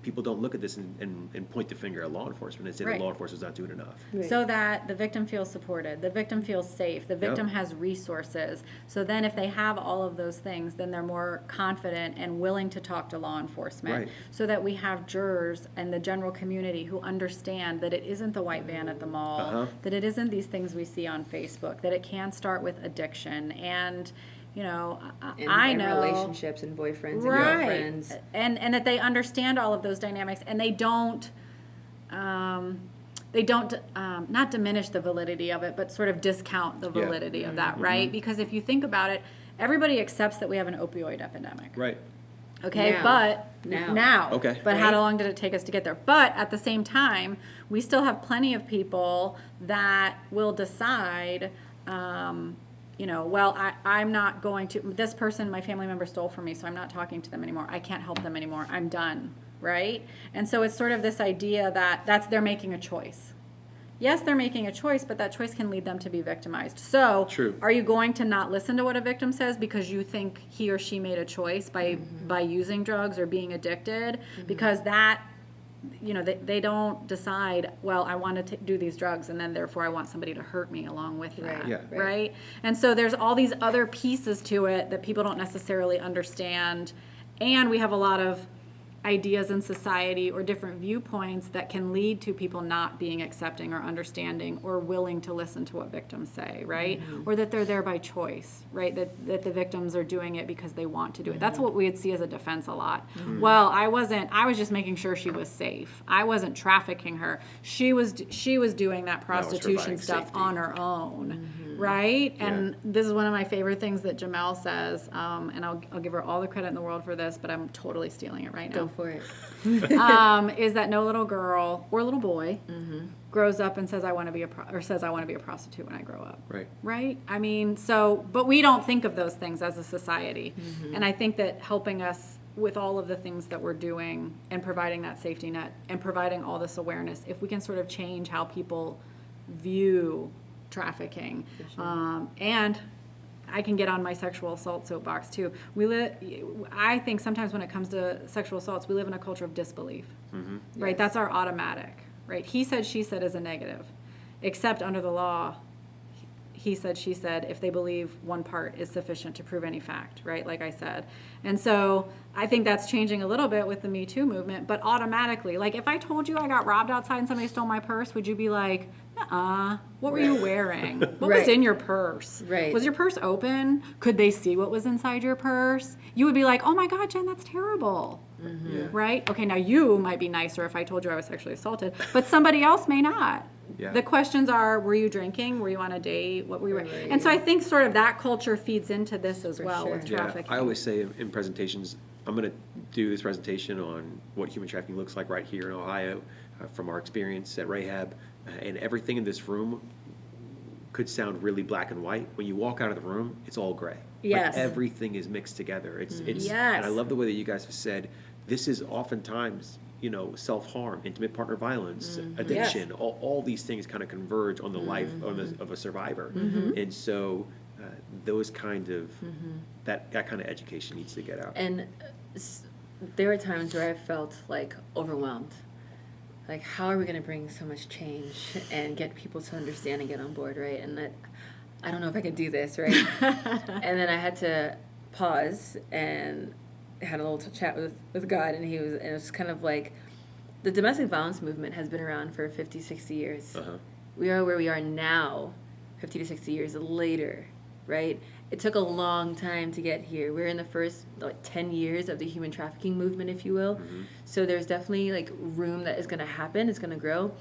people don't look at this and point the finger at law enforcement and say Right. that law enforcement's not doing enough. Right. So that the victim feels supported, the victim feels safe, the victim has resources. So then if they have all of those things, then they're more confident and willing to talk to law enforcement. Right. So that we have jurors and the general community who understand that it isn't the white van at the mall, Uh-huh. that it isn't these things we see on Facebook, that it can start with addiction. And, you know, I and know. relationships and boyfriends and Right. girlfriends. And that they understand all of those dynamics, and they don't not diminish the validity of it, but sort of discount the Yeah. validity of that, right? Because if you think about it, everybody accepts that we have an opioid epidemic. Right. Okay, Now. but Now. Okay. But how Right? long did it take us to get there? But at the same time, we still have plenty of people that will decide, you know, well, I'm not going to, this person, my family member stole from me, so I'm not talking to them anymore. I can't help them anymore. I'm done, right? And so it's sort of this idea that they're making a choice. Yes, they're making a choice, but that choice can lead them to be victimized. So, True. are you going to not listen to what a victim says because you think he or she made a choice by using drugs or being addicted? Because that, you know, they don't decide, well, I want to do these drugs and then therefore I want somebody to hurt me along with that, Right, Yeah. right? And so there's all these other pieces to it that people don't necessarily understand. And we have a lot of ideas in society or different viewpoints that can lead to people not being accepting or understanding or willing to listen to what victims say, right? Or that they're there by choice, right? That the victims are doing it because they want to do it. That's what we would see as a defense a lot. Well, I was just making sure she was safe. I wasn't trafficking her. She was doing that prostitution providing stuff safety. on her own, right? And this is one of my favorite things that Jomel says, and I'll give her all the credit in the world for this, but I'm totally stealing it right now. Go for it. Is that no little girl or little boy grows up and says I want to be a prostitute when I grow up. Right. Right? I mean, so but we don't think of those things as a society. And I think that helping us with all of the things that we're doing and providing that safety net and providing all this awareness, if we can sort of change how people view trafficking, and I can get on my sexual assault soapbox too. I think sometimes when it comes to sexual assaults, we live in a culture of disbelief, right? Yes. That's our automatic, right? He said, she said is a negative, except under the law, he said, she said, if they believe one part is sufficient to prove any fact, right? Like I said. And so I think that's changing a little bit with the Me Too movement, but automatically, like if I told you I got robbed outside and somebody stole my purse, would you be like, what were you wearing? What was Right. in your purse? Right. Was your purse open? Could they see what was inside your purse? You would be like, oh my God, Jen, that's terrible. Yeah. Right? Okay, now you might be nicer if I told you I was sexually assaulted, but somebody else may not. Yeah. The questions are, were you drinking? Were you on a date? What were you wearing? Right. And so I think sort of that culture feeds into this as well with Yeah, trafficking. I always say in presentations, I'm going to do this presentation on what human trafficking looks like right here in Ohio from our experience at RAHAB, and everything in this room could sound really black and white. When you walk out of the room, it's all gray. Yes. Like everything is mixed together. It's Yes. And I love the way that you guys have said this is oftentimes, you know, self-harm, intimate partner violence, addiction, all these things kind of converge on the life of a survivor. And so those kind of, that kind of education needs to get out. And there were times where I felt like overwhelmed. Like, how are we going to bring so much change and get people to understand and get on board, right? And that I don't know if I can do this, right? And then I had to pause and had a little chat with God, and it was kind of like the domestic violence movement has been around for 50, 60 years. We are where we are now, 50 to 60 years later, right? It took a long time to get here. We're in the first 10 years of the human trafficking movement, if you will. So there's definitely room that is going to happen. It's going to grow,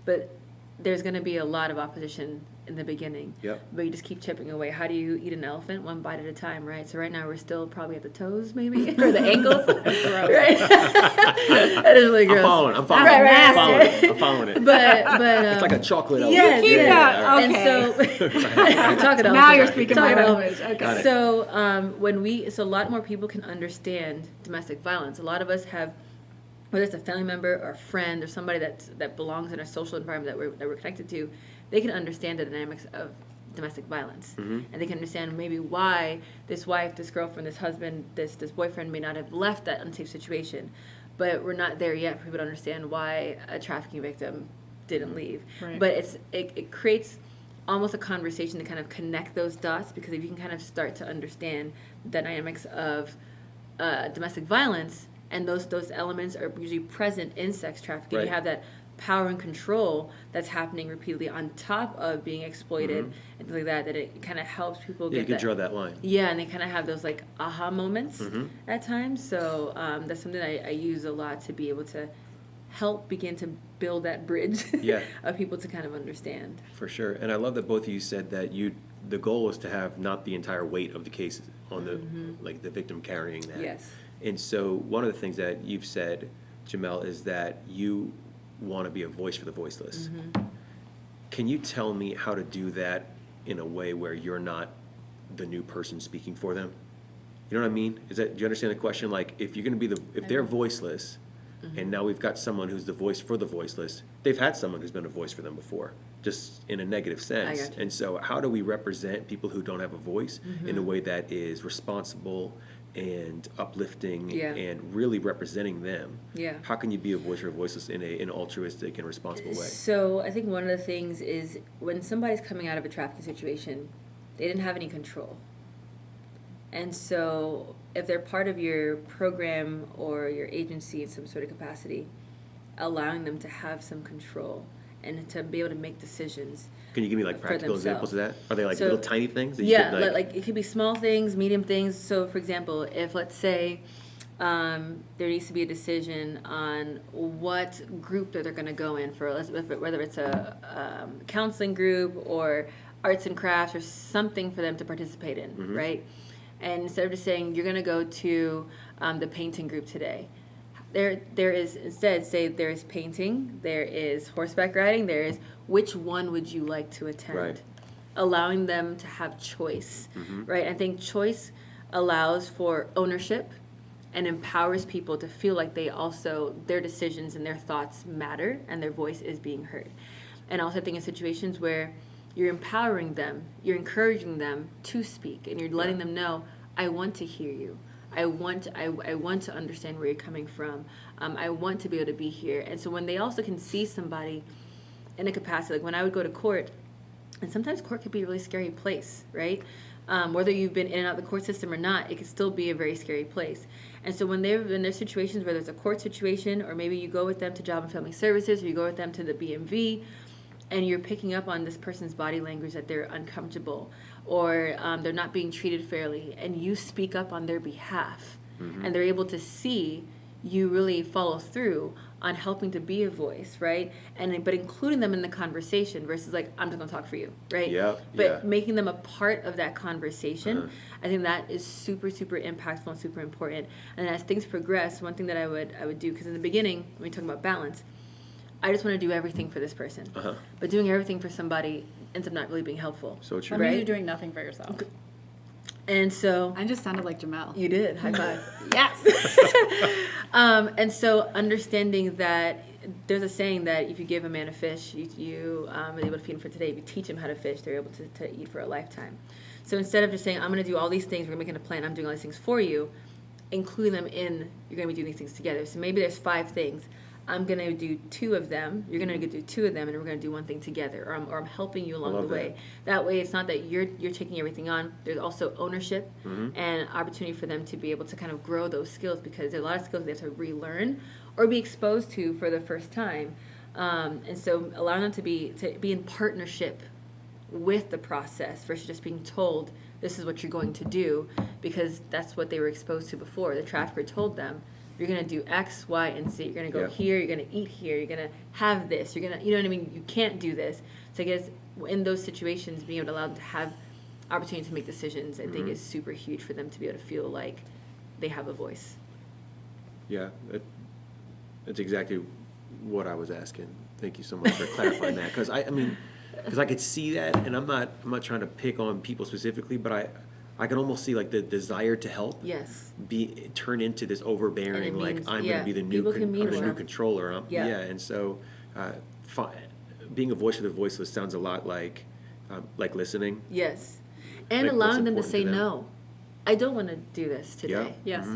but there's going to be a lot of opposition in the beginning. Yep. But you just keep chipping away. How do you eat an elephant? One bite at a time, right? So right now we're still probably at the toes, maybe, or the ankles. Right? That is really gross. I'm following. Right. I'm following it. But It's like a chocolate elephant. Yes, keep yes. that. And so talking Now you're speaking my language. Okay. Got it. So so a lot more people can understand domestic violence. A lot of us have, whether it's a family member or a friend or somebody that belongs in a social environment that we're connected to, they can understand the dynamics of domestic violence, and they can understand maybe why this wife, this girlfriend, this husband, this boyfriend may not have left that unsafe situation. but we're not there yet for people to understand why a trafficking victim didn't leave. Right. But it creates almost a conversation to kind of connect those dots, because if you can kind of start to understand the dynamics of domestic violence, and those elements are usually present in sex trafficking, Right. you have that power and control that's happening repeatedly on top of being exploited and things like that, that it kind of helps people Yeah, get you can that. draw that line. Yeah, and they kind of have those like aha moments at times. So that's something I use a lot to be able to help begin to build that bridge Yeah. of people to kind of understand. For sure. And I love that both of you said that the goal is to have not the entire weight of the case on the like the victim carrying that. Yes. And so one of the things that you've said, Jomel, is that you want to be a voice for the voiceless. Can you tell me how to do that in a way where you're not the new person speaking for them? You know what I mean? Do you understand the question? Like, if you're going to be if they're voiceless, and now we've got someone who's the voice for the voiceless, they've had someone who's been a voice for them before, just in a negative sense. I got you. And so how do we represent people who don't have a voice in a way that is responsible and uplifting Yeah. and really representing them? Yeah. How can you be a voice for the voiceless in an altruistic and responsible way? So I think one of the things is when somebody's coming out of a trafficking situation, they didn't have any control. And so if they're part of your program or your agency in some sort of capacity, allowing them to have some control and to be able to make decisions. Can you give me like for practical examples of that? Are they like So- little tiny things? That you Yeah, could, like it could be small things, medium things. So, for example, if let's say there needs to be a decision on what group that they're going to go in for, whether it's a counseling group or arts and crafts or something for them to participate in, right? And instead of just saying you're going to go to the painting group today, there is instead say there is painting, there is horseback riding, there is which one would you like to attend? Right. Allowing them to have choice, right? I think choice allows for ownership and empowers people to feel like their decisions and their thoughts matter and their voice is being heard. And also I think in situations where you're empowering them, you're encouraging them to speak, and you're letting them know, I want to hear you. I want to understand where you're coming from. I want to be able to be here. And so when they also can see somebody in a capacity, like when I would go to court, and sometimes court could be a really scary place, right? Whether you've been in and out of the court system or not, it can still be a very scary place. And so when there's situations where there's a court situation, or maybe you go with them to Job and Family Services, or you go with them to the BMV, and you're picking up on this person's body language that they're uncomfortable, or they're not being treated fairly, and you speak up on their behalf, and they're able to see you really follow through on helping to be a voice, right? But including them in the conversation versus like, I'm just gonna talk for you, right? Yep, But yeah. making them a part of that conversation, I think that is super, super impactful and super important. And as things progress, one thing that I would do, because in the beginning, when we talk about balance, I just want to do everything for this person. But doing everything for somebody ends up not really being helpful. So true. That means Right? you're doing nothing for yourself. And so I just sounded like Jomel. you did. High five. Yes. And so understanding that there's a saying that if you give a man a fish, you are able to feed him for today. If you teach him how to fish, they're able to eat for a lifetime. So instead of just saying, I'm going to do all these things, we're making a plan, I'm doing all these things for you, including them in, you're going to be doing these things together. So maybe there's 5 things. I'm going to do 2 of them. You're going to do 2 of them, and we're going to do 1 thing together. Or I'm helping you along the way. That way, it's not that you're taking everything on. There's also ownership and opportunity for them to be able to kind of grow those skills, because there are a lot of skills they have to relearn or be exposed to for the first time. And so allowing them to be in partnership with the process versus just being told this is what you're going to do, because that's what they were exposed to before. The trafficker told them, you're going to do X, Y, and Z. You're going to go here. You're going to eat here. You're going to have this. You're going to, you know what I mean? You can't do this. So I guess in those situations, being able to allow them to have opportunity to make decisions, I think is super huge for them to be able to feel like they have a voice. Yeah, that's exactly what I was asking. Thank you so much for clarifying that. Because I could see that, and I'm not trying to pick on people specifically, but I can almost see like the desire to help Yes. turn into this overbearing, And it like means- I'm yeah, going to be the new people can mean I'm the new well. controller. Yeah. And so being a voice for the voiceless sounds a lot like listening. Yes. And Like, what's allowing them to important say to them. no. I don't want to do this today. Yes.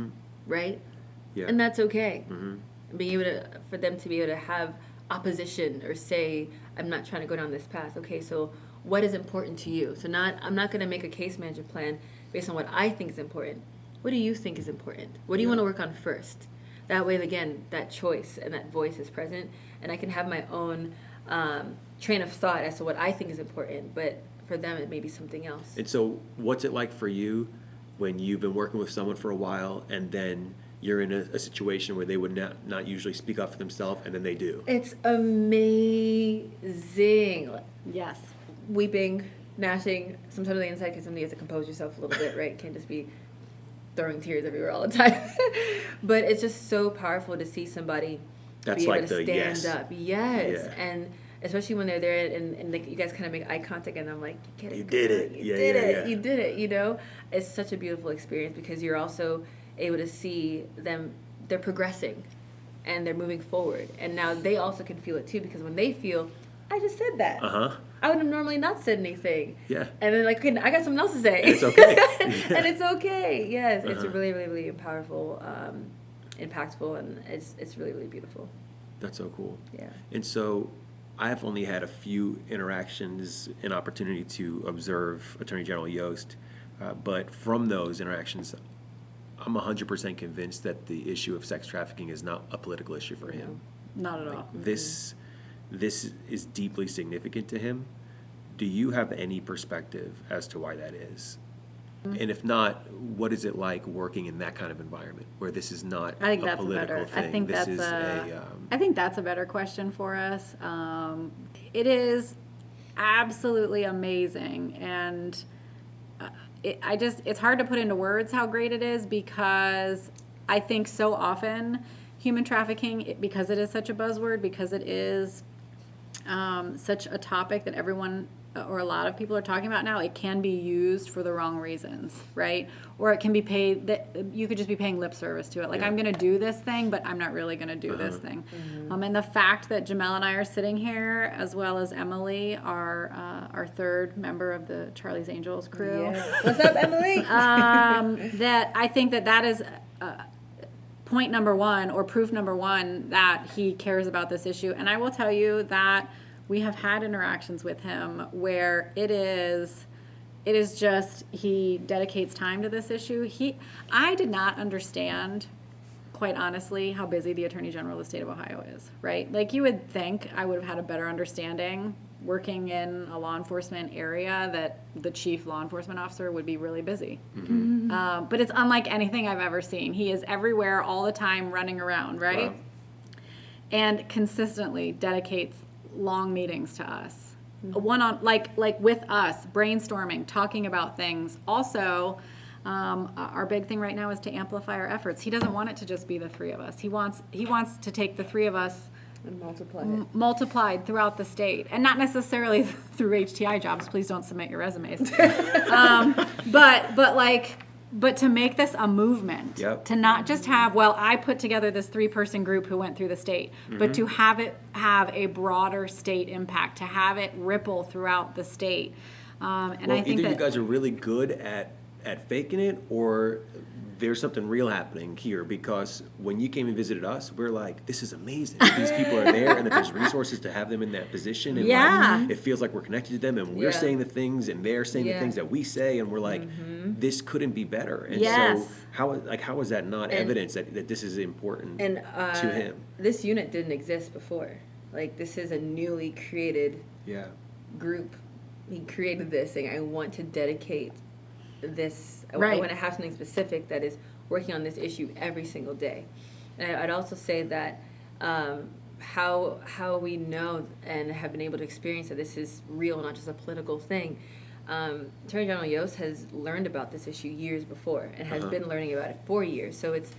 Right? Yeah. And that's okay. being able to, for them to be able to have opposition or say, I'm not trying to go down this path. Okay, so what is important to you? So I'm not going to make a case management plan based on what I think is important. What do you think is important? What do you want to work on first? That way, again, that choice and that voice is present, and I can have my own train of thought as to what I think is important, but for them it may be something else. And so what's it like for you when you've been working with someone for a while and then you're in a situation where they would not usually speak up for themselves and then they do? It's amazing. Yes. Weeping, gnashing, sometimes on the inside because somebody has to compose yourself a little bit, right? Can't just be throwing tears everywhere all the time. But it's just so powerful to see somebody That's be able like to the stand yes. up. Yes. Yeah. And especially when they're there and like, you guys kind of make eye contact and I'm like, you get it. You did it. You Yeah, did yeah, it. yeah. You did it, you know? It's such a beautiful experience because you're also able to see them, they're progressing and they're moving forward. And now they also can feel it too because when they feel, I just said that. Uh-huh. I would have normally not said anything. Yeah. And then like, okay, I got something else to say. It's okay. And it's okay. Yes. It's Uh-huh. really, really, really powerful, impactful, and it's really, really beautiful. That's so cool. Yeah. And so I've only had a few interactions and opportunity to observe Attorney General Yost, but from those interactions, I'm 100% convinced that the issue of sex trafficking is not a political issue for him. Not at all. This is deeply significant to him. Do you have any perspective as to why that is? And if not, what is it like working in that kind of environment where this is not I think a that's political better. thing? I think this that's is I think that's a better question for us. It is absolutely amazing, and it's hard to put into words how great it is because I think so often human trafficking, because it is such a buzzword, because it is such a topic that everyone or a lot of people are talking about now, it can be used for the wrong reasons, right? Or it can be paid, that you could just be paying lip service to it. Like, Yeah. I'm going to do this thing, but I'm not really going to do this thing. And the fact that Jomel and I are sitting here, as well as Emily, our third member of the Charlie's Angels crew, What's up, Emily? that I think that is point number one, or proof number one, that he cares about this issue. And I will tell you that we have had interactions with him where it is just, he dedicates time to this issue. I did not understand, quite honestly, how busy the Attorney General of the state of Ohio is, right? Like, you would think I would have had a better understanding working in a law enforcement area that the chief law enforcement officer would be really busy. But it's unlike anything I've ever seen. He is everywhere all the time, running around, right? Wow. And consistently dedicates long meetings to us, like with us, brainstorming, talking about things. Also, our big thing right now is to amplify our efforts. He doesn't want it to just be the three of us. He wants to take the three of us And multiply it. multiplied throughout the state, and not necessarily through HTI jobs. Please don't submit your resumes. But to make this a movement, Yep. to not just have, well, I put together this 3-person group who went through the state, but to have it have a broader state impact, to have it ripple throughout the state. And Well, I think either that you guys are really good at faking it, or there's something real happening here, because when you came and visited us, we're like, this is amazing. These people are there, and that there's resources to have them in that position. And Yeah. like, it feels like we're connected to them, and we're Yeah. saying the things, and they're saying the Yeah. things that we say, and we're like, this couldn't be better. And so Yes. how is that not And- evidence that this is important And to him? this unit didn't exist before. Like, this is a newly created Yeah. group. He created this thing. I want to dedicate this. I Right. want to have something specific that is working on this issue every single day. And I'd also say that how we know and have been able to experience that this is real, not just a political thing. Attorney General Yost has learned about this issue years before and has been learning about it for years. So it's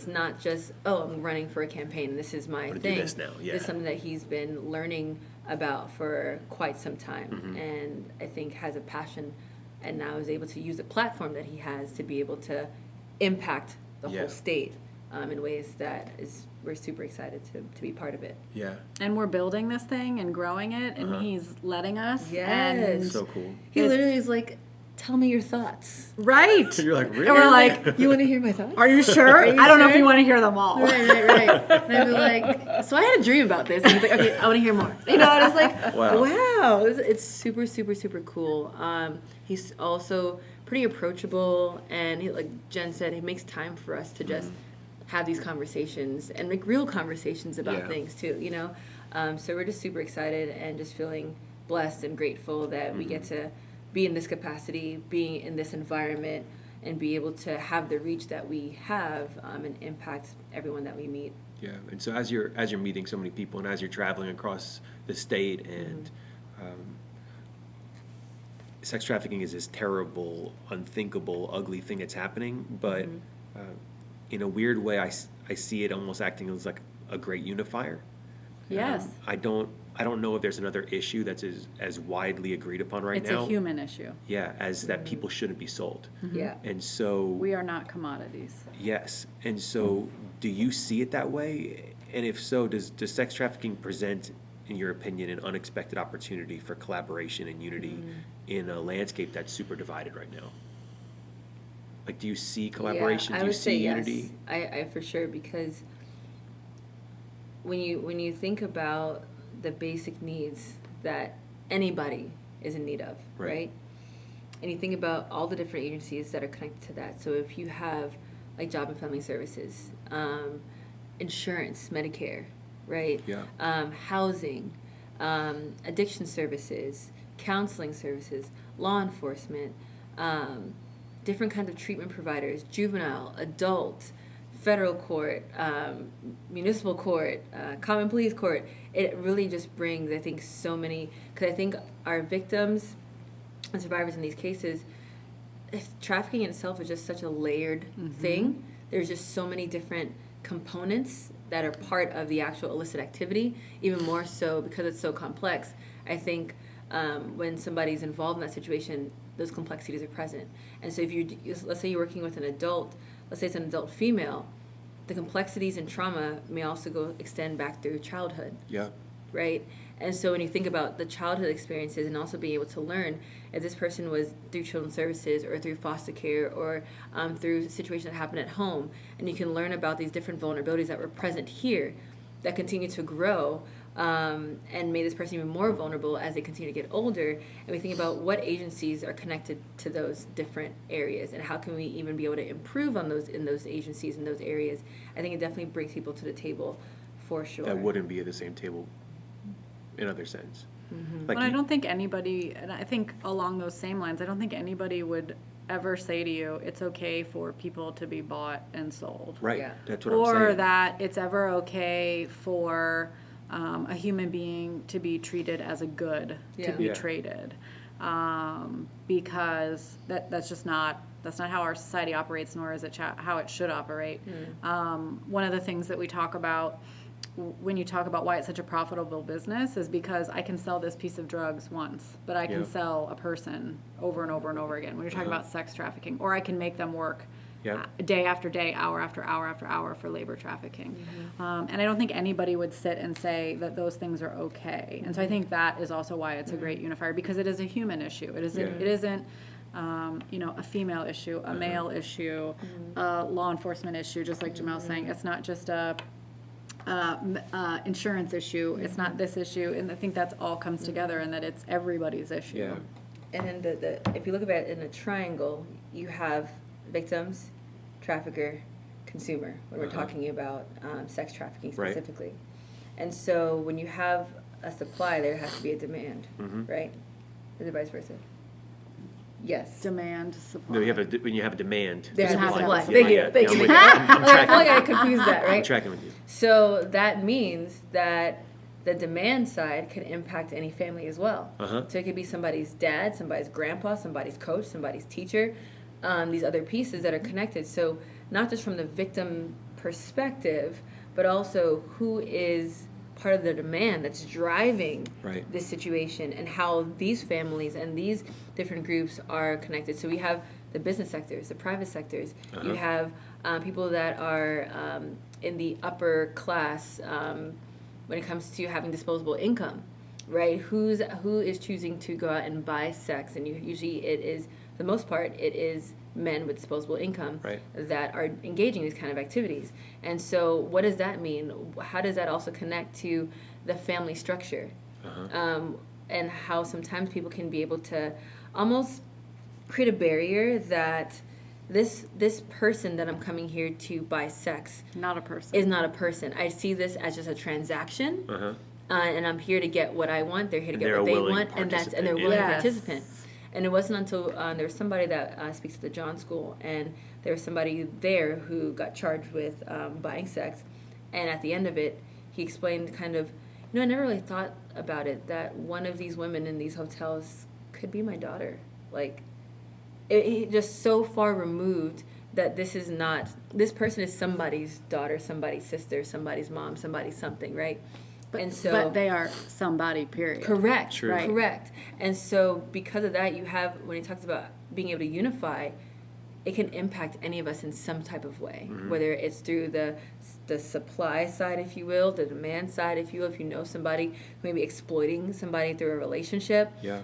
not just, oh, I'm running for a campaign, this is my I'm gonna thing. do this now, yeah. It's something that he's been learning about for quite some time, and I think has a passion, and now is able to use the platform that he has to be able to impact the Yeah. whole state in ways that we're super excited to be part of it. Yeah. and we're building this thing and growing it, and he's letting us. Yes. And So cool. He It's- literally is like, tell me your thoughts. Right. You're like, really? And we're like, You want to hear my thoughts? are you sure? Are you I don't know if sure? you want to hear them all. Right. And I'd be like, so I had a dream about this. And he's like, okay, I want to hear more. You know, and it's like, Wow. wow. It's super, super, super cool. He's also pretty approachable. And he, like Jen said, he makes time for us to just have these conversations and make real conversations about Yeah. things too, you know? So we're just super excited and just feeling blessed and grateful that we get to be in this capacity, being in this environment, and be able to have the reach that we have and impact everyone that we meet. Yeah, and so as you're meeting so many people and as you're traveling across the state and sex trafficking is this terrible, unthinkable, ugly thing that's happening, but in a weird way, I see it almost acting as like a great unifier. Yes. I don't know if there's another issue that's as widely agreed upon right It's now. a human issue. Yeah, as that people shouldn't be sold. Yeah. And so We are not commodities. yes, and so do you see it that way? And if so, does sex trafficking present, in your opinion, an unexpected opportunity for collaboration and unity in a landscape that's super divided right now? Like, do you see collaboration? Yeah, Do you see unity? Yes. I for sure, because when you think about the basic needs that anybody is in need of, Right. right? And you think about all the different agencies that are connected to that. So if you have like Job and Family Services, insurance, Medicare, right? Yeah. Housing, addiction services, counseling services, law enforcement, different kinds of treatment providers, juvenile, adult, federal court, municipal court, common pleas court. It really just brings, I think, so many, because I think our victims and survivors in these cases, trafficking in itself is just such a layered thing. There's just so many different components that are part of the actual illicit activity, even more so because it's so complex. I think when somebody's involved in that situation, those complexities are present. And so if let's say you're working with an adult, let's say it's an adult female, the complexities and trauma may also extend back through childhood. Yeah. Right? And so when you think about the childhood experiences and also being able to learn if this person was through children's services or through foster care or through situations that happen at home, and you can learn about these different vulnerabilities that were present here that continue to grow and made this person even more vulnerable as they continue to get older. And we think about what agencies are connected to those different areas and how can we even be able to improve on those in those agencies in those areas. I think it definitely brings people to the table for sure. That wouldn't be at the same table in other sense. Like But I don't think anybody, and I think along those same lines, I don't think anybody would ever say to you, it's okay for people to be bought and sold. right. Yeah. That's what I'm Or saying. that it's ever okay for a human being to be treated as a good, to Yeah. be Yeah. traded. Because that's just not, that's not how our society operates, nor is it how it should operate. One of the things that we talk about when you talk about why it's such a profitable business is because I can sell this piece of drugs once, but I can Yeah. sell a person over and over and over again. When you're talking about sex trafficking, or I can make them work Yeah. day after day, hour after hour after hour for labor trafficking. And I don't think anybody would sit and say that those things are okay. And so I think that is also why it's a great unifier, because it is a human issue. It isn't. Yeah. It isn't. A female issue, a male issue, a law enforcement issue. Just like Jomel's saying, it's not just a insurance issue. It's not this issue, and I think that's all comes together, and that it's everybody's issue. Yeah. And then if you look at it in a triangle, you have victims, trafficker, consumer, when we're talking about sex trafficking Right. specifically. And so when you have a supply, there has to be a demand, right? Is it vice versa? Yes. Demand, supply. No, when you have a demand. There there's has to be supply. supply. Thank you. Yeah, Thank I'm you. with you. I'm I feel like I tracking. confused that, I'm right? tracking with you. So that means that the demand side can impact any family as well. So it could be somebody's dad, somebody's grandpa, somebody's coach, somebody's teacher, these other pieces that are connected. So not just from the victim perspective, but also who is part of the demand that's driving Right. this situation and how these families and these different groups are connected. So we have the business sectors, the private sectors. You have people that are in the upper class when it comes to having disposable income, right? Who is choosing to go out and buy sex? And usually it is for the most part, it is men with disposable income Right. that are engaging in these kind of activities. And so what does that mean? How does that also connect to the family structure? And how sometimes people can be able to almost create a barrier that this person that I'm coming here to buy sex Not a person. is not a person. I see this as just a transaction, and I'm here to get what I want. They're here to And get they're what a they willing want, and they're participant, willing yeah. Yes. participant. And it wasn't until there was somebody that speaks at the John School, and there was somebody there who got charged with buying sex, and at the end of it, he explained kind of, I never really thought about it, that one of these women in these hotels could be my daughter. Like, it just so far removed that this person is somebody's daughter, somebody's sister, somebody's mom, somebody's something, right? But they are somebody, period. Correct. True. Right. Correct. And so because of that, you have, when he talks about being able to unify, it can impact any of us in some type of way, whether it's through the supply side, if you will, the demand side, if you will, if you know somebody who may be exploiting somebody through a relationship. Yeah.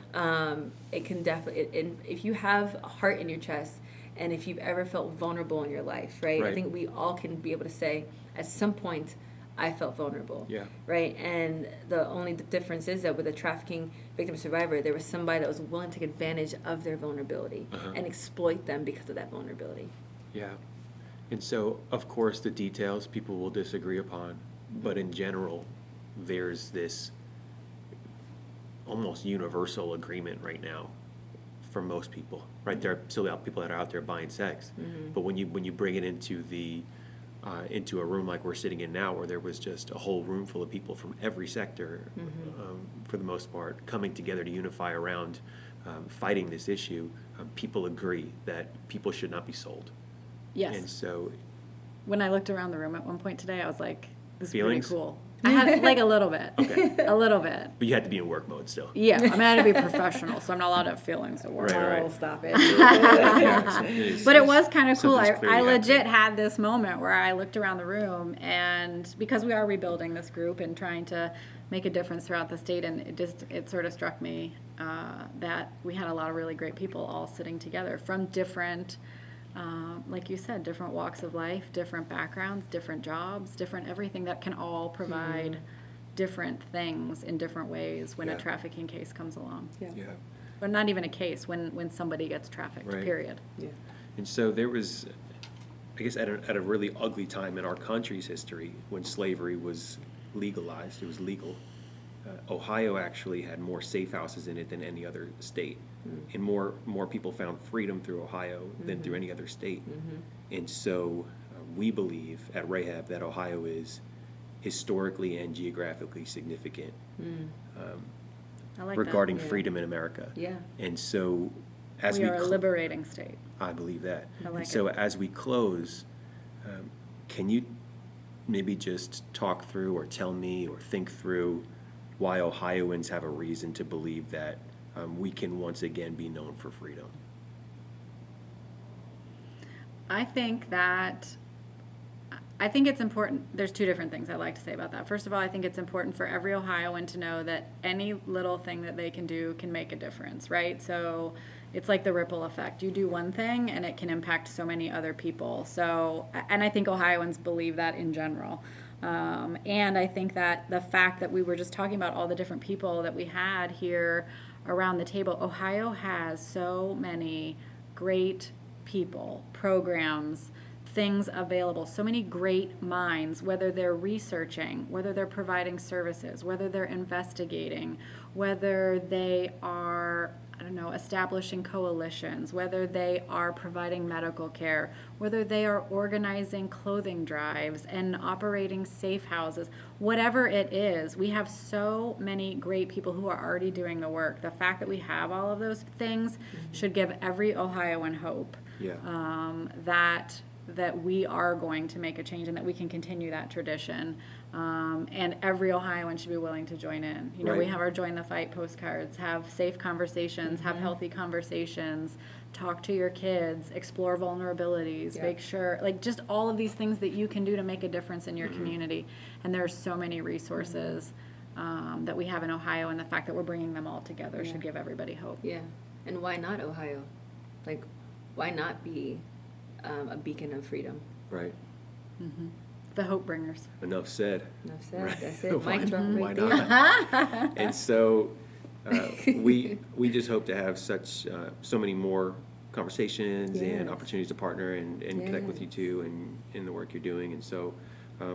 It can definitely, if you have a heart in your chest, and if you've ever felt vulnerable in your life, right? I Right. think we all can be able to say, at some point, I felt vulnerable. Yeah. Right? And the only difference is that with a trafficking victim survivor, there was somebody that was willing to take advantage of their vulnerability and exploit them because of that vulnerability. Yeah. And so, of course, the details people will disagree upon, but in general, there's this almost universal agreement right now for most people, right? There are still people that are out there buying sex, but when you bring it into a room like we're sitting in now, where there was just a whole room full of people from every sector, for the most part, coming together to unify around fighting this issue, people agree that people should not be sold. Yes. And so, When I looked around the room at one point today, I was like, this is Feelings? pretty cool. I had like a little bit. Okay. A little bit. but you had to be in work mode still. Yeah, I mean, I had to be professional, so I'm not allowed to have feelings at work. Right. Oh, stop it. Yeah, so is- But it was kind of cool. something's clearly I legit happening. had this moment where I looked around the room, and because we are rebuilding this group and trying to make a difference throughout the state, and it sort of struck me that we had a lot of really great people all sitting together from different, like you said, different walks of life, different backgrounds, different jobs, different everything that can all provide different things in different ways when Yeah. a trafficking case comes along. Yeah. Yeah. But not even a case, when somebody gets trafficked, Right. period. Yeah. And so there was, I guess, at a really ugly time in our country's history when slavery was legalized, it was legal. Ohio actually had more safe houses in it than any other state. And more people found freedom through Ohio than through any other state. And so we believe at RAHAB that Ohio is historically and geographically significant I like regarding Yeah. freedom in America. Yeah. And so as we we are a cl- liberating state. I believe that. I like And so as we close, can you maybe just talk through or tell me or think through why Ohioans have a reason to believe that we can once again be known for freedom? I think it's important. There's two different things I'd like to say about that. First of all, I think it's important for every Ohioan to know that any little thing that they can do can make a difference, right? So it's like the ripple effect. You do one thing and it can impact so many other people. So, and I think Ohioans believe that in general. And I think that the fact that we were just talking about all the different people that we had here around the table, Ohio has so many great people, programs, things available, so many great minds, whether they're researching, whether they're providing services, whether they're investigating, whether they are, establishing coalitions, whether they are providing medical care, whether they are organizing clothing drives and operating safe houses, whatever it is, we have so many great people who are already doing the work. The fact that we have all of those things should give every Ohioan hope. Yeah. That we are going to make a change and that we can continue that tradition. And every Ohioan should be willing to join in. We Right. have our Join the Fight postcards, have safe conversations, have healthy conversations, talk to your kids, explore vulnerabilities, Yeah. make sure, just all of these things that you can do to make a difference in your community. And there are so many resources that we have in Ohio, and the fact that we're bringing them all together should give everybody hope. Yeah. And why not Ohio? like, why not be a beacon of freedom? Right. The hope bringers. Enough said. Enough said. Right. That's it. Why- Mic drop why right there. not? And so we just hope to have such so many more conversations and Yes. opportunities to partner and connect with you Yes. too and in the work you're doing. And so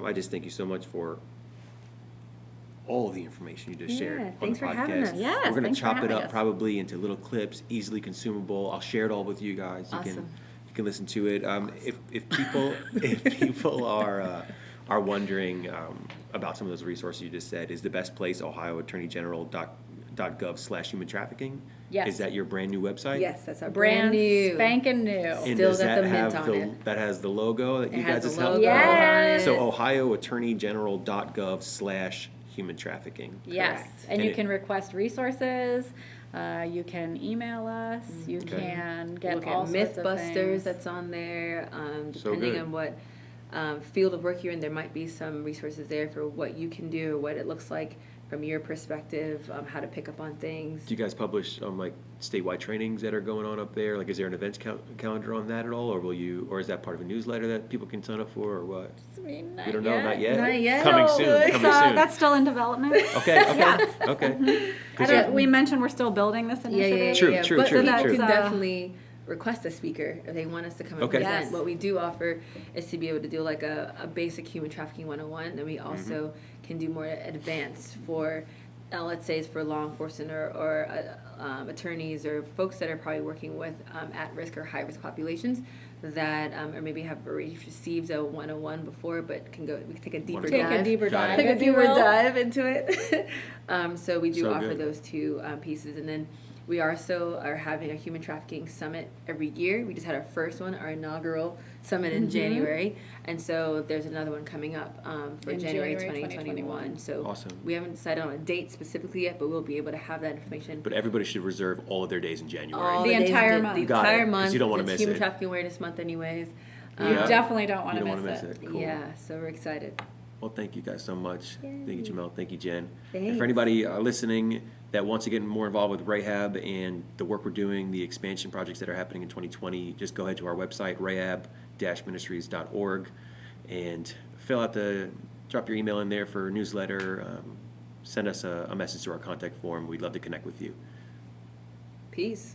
I just thank you so much for all of the information you just shared Yeah, on thanks the for podcast. having us. Yes, We're gonna thanks for chop it having up us. probably into little clips, easily consumable. I'll share it all with you guys. You Awesome. can listen to it. If people are wondering about some of those resources you just said, is the best place ohioattorneygeneral.gov/human trafficking? Yes. Is that your brand new website? Yes, that's our Brand new. spanking new. And Still does got that the mint have on it. that has the logo that It you has guys the has helped? logo Yes. So ohioattorneygeneral.gov/human trafficking. Yes, Correct. and you it- can request resources. You can email us. You Okay. can get Look all at sorts of Mythbusters things. that's on there. So Depending good. on what field of work you're in, there might be some resources there for what you can do, what it looks like from your perspective, how to pick up on things. Do you guys publish like statewide trainings that are going on up there? Like, is there an events calendar on that at all, or or is that part of a newsletter that people can sign up for, or what? I mean, We don't know, not yet. Not yet. Coming No, soon. it's, Coming soon. That's still in development. Okay. Okay. We mentioned we're still building this initiative. True, yeah. true, But true, people true. can That's, definitely request a speaker if they want us to come and Okay. present. Yes. What we do offer is to be able to do like a basic human trafficking 101, and we also can do more advanced for, let's say it's for law enforcement or attorneys or folks that are probably working with at-risk or high-risk populations that or maybe have already received a 101 before but we can take a deeper Wonderful. dive. Take a deeper Got it. dive. Take a if you deeper will. dive into it. So we do So offer good. those two pieces, and then we also are having a human trafficking summit every year. We just had our first one, our inaugural summit in January, and so there's another one coming up for In January January 2021. So Awesome. we haven't decided on a date specifically yet, but we'll be able to have that information. But everybody should reserve all of their days in January. All The days entire of month. The Got it, entire 'cause month. you don't wanna It's miss Human it. Trafficking Awareness Month, anyways. You Yeah. definitely don't want You to don't miss wanna it. miss it. Cool. Yeah, so we're excited. Well, thank you guys so much. Thank you, Yay. Jomel. Thank you, Jen. And Thanks. for anybody listening that wants to get more involved with RAHAB and the work we're doing, the expansion projects that are happening in 2020, just go ahead to our website, rahab-ministries.org, and drop your email in there for a newsletter. Send us a message to our contact form. We'd love to connect with you. Peace.